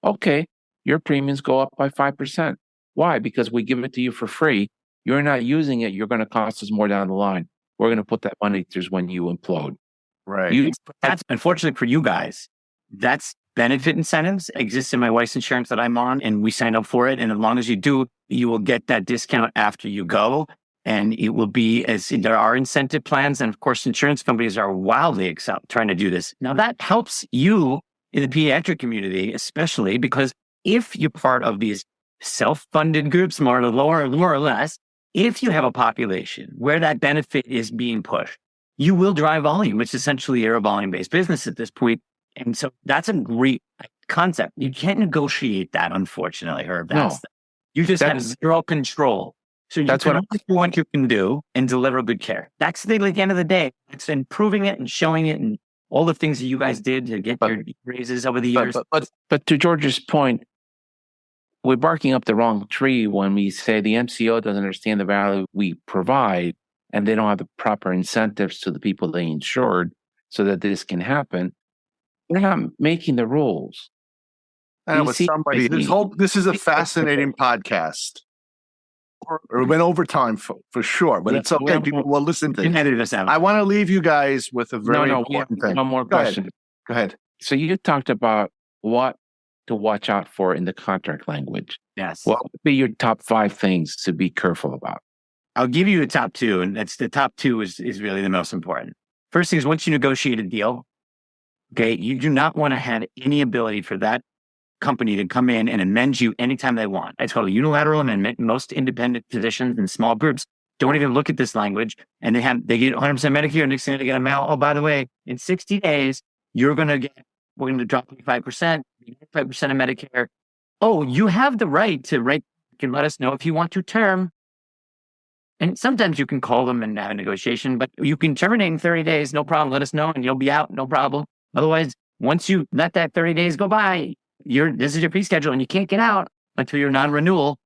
Okay, your premiums go up by 5%. Why? Because we give it to you for free. You're not using it. You're going to cost us more down the line. We're going to put that money through when you implode. Right. That's unfortunately for you guys. That's benefit incentives exists in my wife's insurance that I'm on, and we signed up for it. And as long as you do, you will get that discount after you go. And it will be there are incentive plans. And of course, insurance companies are wildly trying to do this. Now that helps you in the pediatric community, especially because if you're part of these self-funded groups, more or less, if you have a population where that benefit is being pushed, you will drive volume, which essentially you're a volume-based business at this point. And so that's a great, concept. You can't negotiate that, unfortunately, Herb. No. You just have That's- zero control. So you That's can what only do what you can do and deliver good care. That's the, at the end of the day. It's improving it and showing it and all the things that you guys did to get your raises over the years. But to George's point, we're barking up the wrong tree when we say the MCO doesn't understand the value we provide and they don't have the proper incentives to the people they insured so that this can happen. We're not making the rules. And You with see- somebody, this is a fascinating podcast. It went over time for sure, but it's okay. People will listen to You can it. edit this out. I want to leave you guys with a very we have important thing. one more Go ahead. question. Go ahead. So you talked about what to watch out for in the contract language. Yes. What would be your top 5 things to be careful about? I'll give you a top 2, and that's the top 2 is really the most important. First thing is, once you negotiate a deal, okay, you do not want to have any ability for that company to come in and amend you anytime they want. It's called a unilateral amendment. Most independent physicians and small groups don't even look at this language, and they get 100% Medicare, and next thing they get a mail. Oh, by the way, in 60 days, we're going to drop 25%, 5% of Medicare. Oh, you have the right to write. You can let us know if you want to term. And sometimes you can call them and have a negotiation, but you can terminate in 30 days, no problem. Let us know and you'll be out, no problem. Otherwise, once you let that 30 days go by, this is your fee schedule and you can't get out until your non-renewal.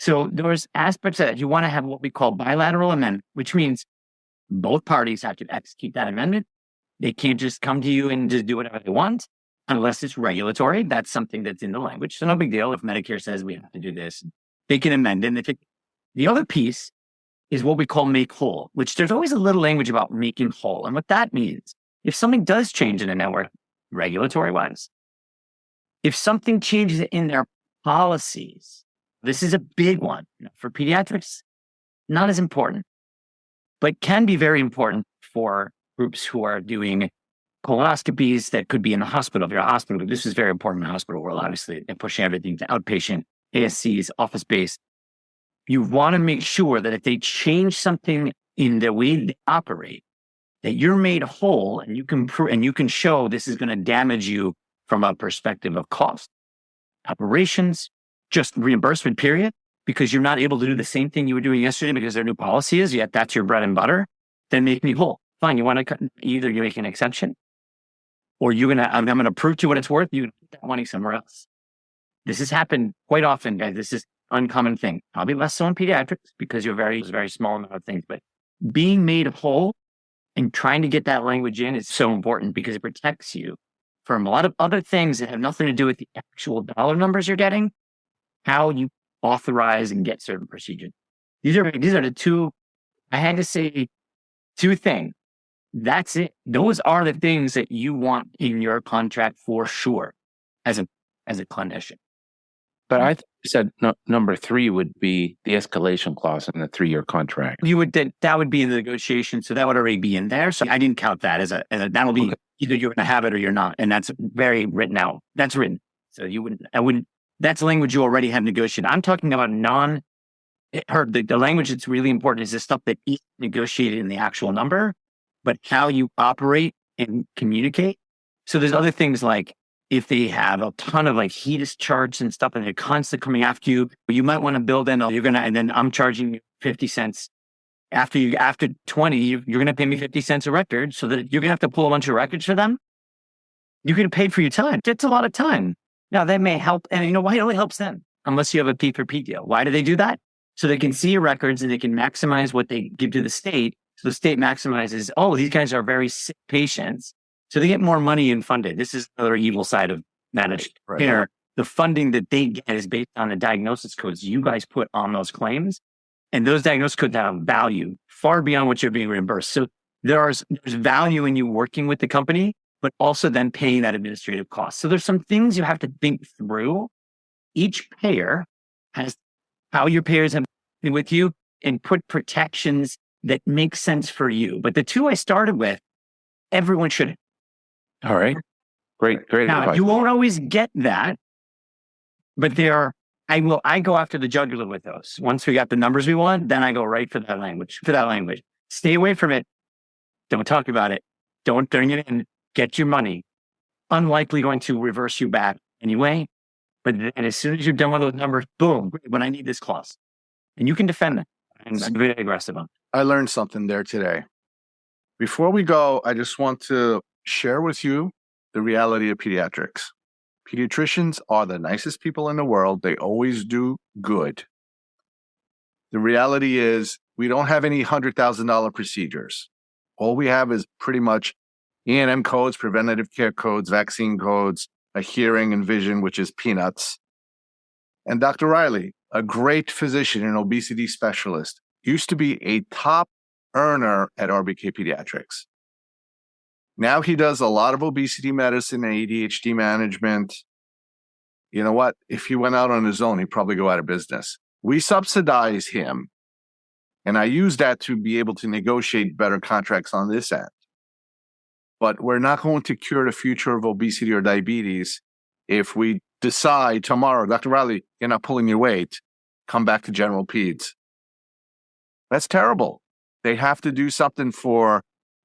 So there's aspects of that. You want to have what we call bilateral amendment, which means both parties have to execute that amendment. They can't just come to you and just do whatever they want unless it's regulatory. That's something that's in the language. So no big deal if Medicare says we have to do this. They can amend it. The other piece is what we call make whole, which there's always a little language about making whole. And what that means, if something does change in a network, regulatory-wise, if something changes in their policies, this is a big one. For pediatrics, not as important, but can be very important for groups who are doing colonoscopies that could be in the hospital. If you're a hospital, this is very important in the hospital world, obviously, and pushing everything to outpatient, ASCs, office-based. You want to make sure that if they change something in the way they operate, that you're made whole and you can show this is going to damage you from a perspective of cost. Operations, just reimbursement period, because you're not able to do the same thing you were doing yesterday because their new policy is, yet that's your bread and butter, then make me whole. Fine, you want to cut, either you make an exception or I'm going to prove to you what it's worth, you put that money somewhere else. This has happened quite often, guys. This is uncommon thing. Probably less so in pediatrics because you're very small amount of things, but being made whole and trying to get that language in is so important because it protects you from a lot of other things that have nothing to do with the actual dollar numbers you're getting, how you authorize and get certain procedures. These are the 2, I had to say 2 things. That's it. Those are the things that you want in your contract for sure as a clinician. But I said number 3 would be the escalation clause in the 3-year contract. That would be in the negotiation, so that would already be in there. So I didn't count that as a that'll be either you're going to have it or you're not, and that's very written out. That's written, so I wouldn't. That's language you already have negotiated. I'm talking about the language that's really important is the stuff that is negotiated in the actual number, but how you operate and communicate. So there's other things like, if they have a ton of like HEDIS charts and stuff and they're constantly coming after you, might want to build in, and then I'm charging you 50 cents. After 20, you're going to pay me 50 cents a record so that you're going to have to pull a bunch of records for them. You're going to pay for your time. That's a lot of time. Now that may help. And you know why? It only helps them unless you have a P for P deal. Why do they do that? So they can see your records and they can maximize what they give to the state. So the state maximizes, these guys are very sick patients. So they get more money and funded. This is another evil side of managed care. The funding that they get is based on the diagnosis codes you guys put on those claims. And those diagnosis codes have value far beyond what you're being reimbursed. So there's value in you working with the company, but also then paying that administrative cost. So there's some things you have to think through. Each payer has how your payers have been with you and put protections that make sense for you. But the 2 I started with, everyone should. All right. Great Now, advice. you won't always get that, but I go after the jugular with those. Once we got the numbers we want, then I go right for that language. Stay away from it. Don't talk about it. Don't bring it in. Get your money. Unlikely going to reverse you back anyway. But then as soon as you're done with those numbers, boom, when I need this clause. And you can defend that. And I'm very aggressive on it. I learned something there today. Before we go, I just want to share with you the reality of pediatrics. Pediatricians are the nicest people in the world. They always do good. The reality is we don't have any $100,000 procedures. All we have is pretty much E&M codes, preventative care codes, vaccine codes, a hearing and vision, which is peanuts. And Dr. Riley, a great physician and obesity specialist, used to be a top earner at RBK Pediatrics. Now he does a lot of obesity medicine and ADHD management. You know what? If he went out on his own, he'd probably go out of business. We subsidize him. And I use that to be able to negotiate better contracts on this end. But we're not going to cure the future of obesity or diabetes if we decide tomorrow, Dr. Riley, you're not pulling your weight, come back to general peds. That's terrible. They have to do something for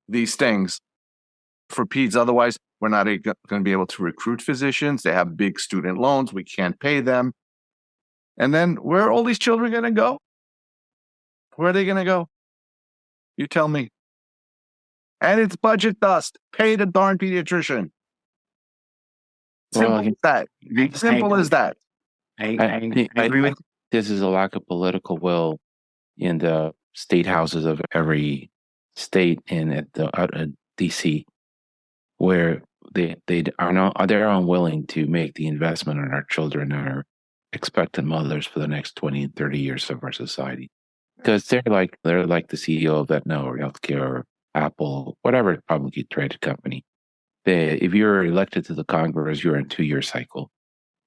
these things for peds. Otherwise, we're not going to be able to recruit physicians. They have big student loans. We can't pay them. And then where are all these children going to go? Where are they going to go? You tell me. And it's budget dust. Pay the darn pediatrician. Simple as that. Simple as that. I agree with you. This is a lack of political will in the state houses of every state and at the DC, where they're unwilling to make the investment in our children and our expectant mothers for the next 20 and 30 years of our society. Because they're like the CEO of Aetna or Healthcare or Apple, whatever publicly traded company. If you're elected to the Congress, you're in a 2-year cycle.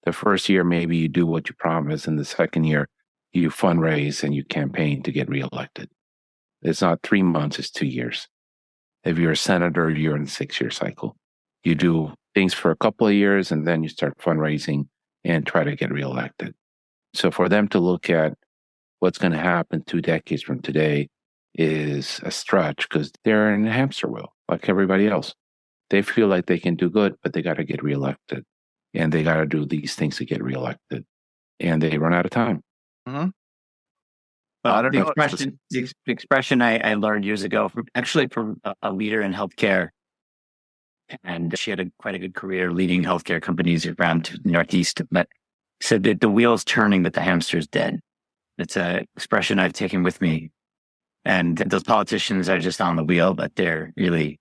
The first year, maybe you do what you promised, and the second year, you fundraise and you campaign to get reelected. It's not 3 months, it's 2 years. If you're a senator, you're in a 6-year cycle. You do things for a couple of years, and then you start fundraising and try to get reelected. So for them to look at what's going to happen 2 decades from today is a stretch, because they're in a hamster wheel like everybody else. They feel like they can do good, but they got to get reelected. And they got to do these things to get reelected. And they run out of time. Mm-hmm. Well, the expression I learned years ago, from a leader in healthcare. And she had quite a good career leading healthcare companies around the Northeast, but said that the wheel's turning, but the hamster's dead. It's an expression I've taken with me. And those politicians are just on the wheel, but they're really,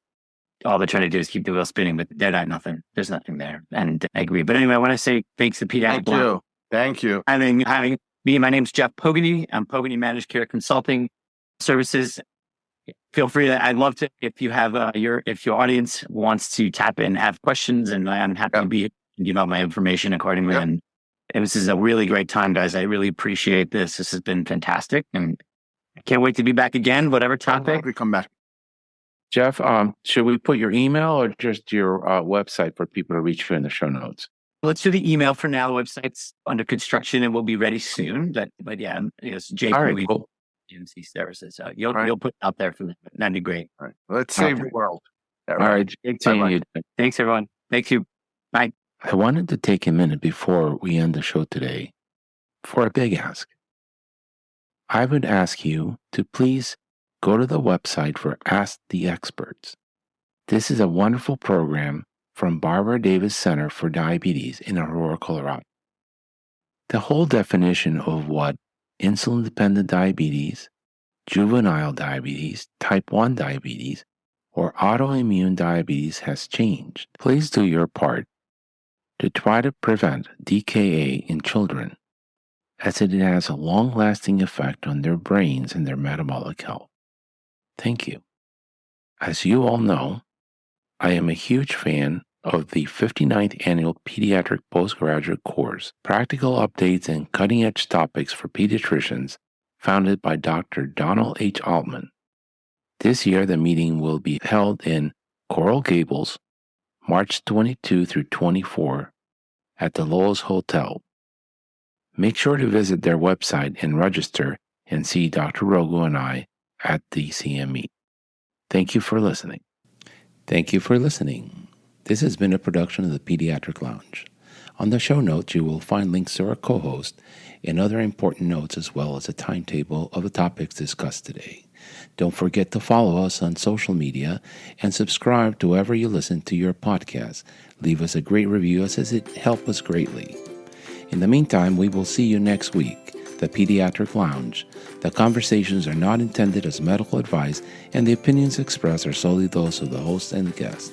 all they're trying to do is keep the wheel spinning, but they're not nothing. There's nothing there. And I agree. But anyway, I want to say thanks to Pediatric. Thank you. Having me, my name's Jeff Pogany. I'm Pogany Managed Care Consulting Services. Feel free to, I'd love to, if you have if your audience wants to tap in, have questions, and I'm happy to be, give out my information accordingly. And this is a really great time, guys. I really appreciate this. This has been fantastic. And I can't wait to be back again, whatever topic. We come back. Jeff, should we put your email or just your website for people to reach you in the show notes? Let's do the email for now. The website's under construction and will be ready soon. But yeah, it's JP. All right, cool. GMC services. You'll put it out there for them. That'd be great. All right. Let's save the world. All right. Thanks, everyone. Thank you. Bye. I wanted to take a minute before we end the show today for a big ask. I would ask you to please go to the website for Ask the Experts. This is a wonderful program from Barbara Davis Center for Diabetes in Aurora, Colorado. The whole definition of what insulin-dependent diabetes, juvenile diabetes, type 1 diabetes, or autoimmune diabetes has changed. Please do your part to try to prevent DKA in children, as it has a long-lasting effect on their brains and their metabolic health. Thank you. As you all know, I am a huge fan of the 59th Annual Pediatric Postgraduate Course, Practical Updates and Cutting-Edge Topics for Pediatricians, founded by Dr. Donald H. Altman. This year, the meeting will be held in Coral Gables, March 22 through 24 at the Lowe's Hotel. Make sure to visit their website and register and see Dr. Rogu and I at the CME. Thank you for listening. Thank you for listening. This has been a production of the Pediatric Lounge. On the show notes, you will find links to our co-host and other important notes, as well as a timetable of the topics discussed today. Don't forget to follow us on social media and subscribe to wherever you listen to your podcast. Leave us a great review, as it helps us greatly. In the meantime, we will see you next week. The Pediatric Lounge. The conversations are not intended as medical advice, and the opinions expressed are solely those of the host and guest.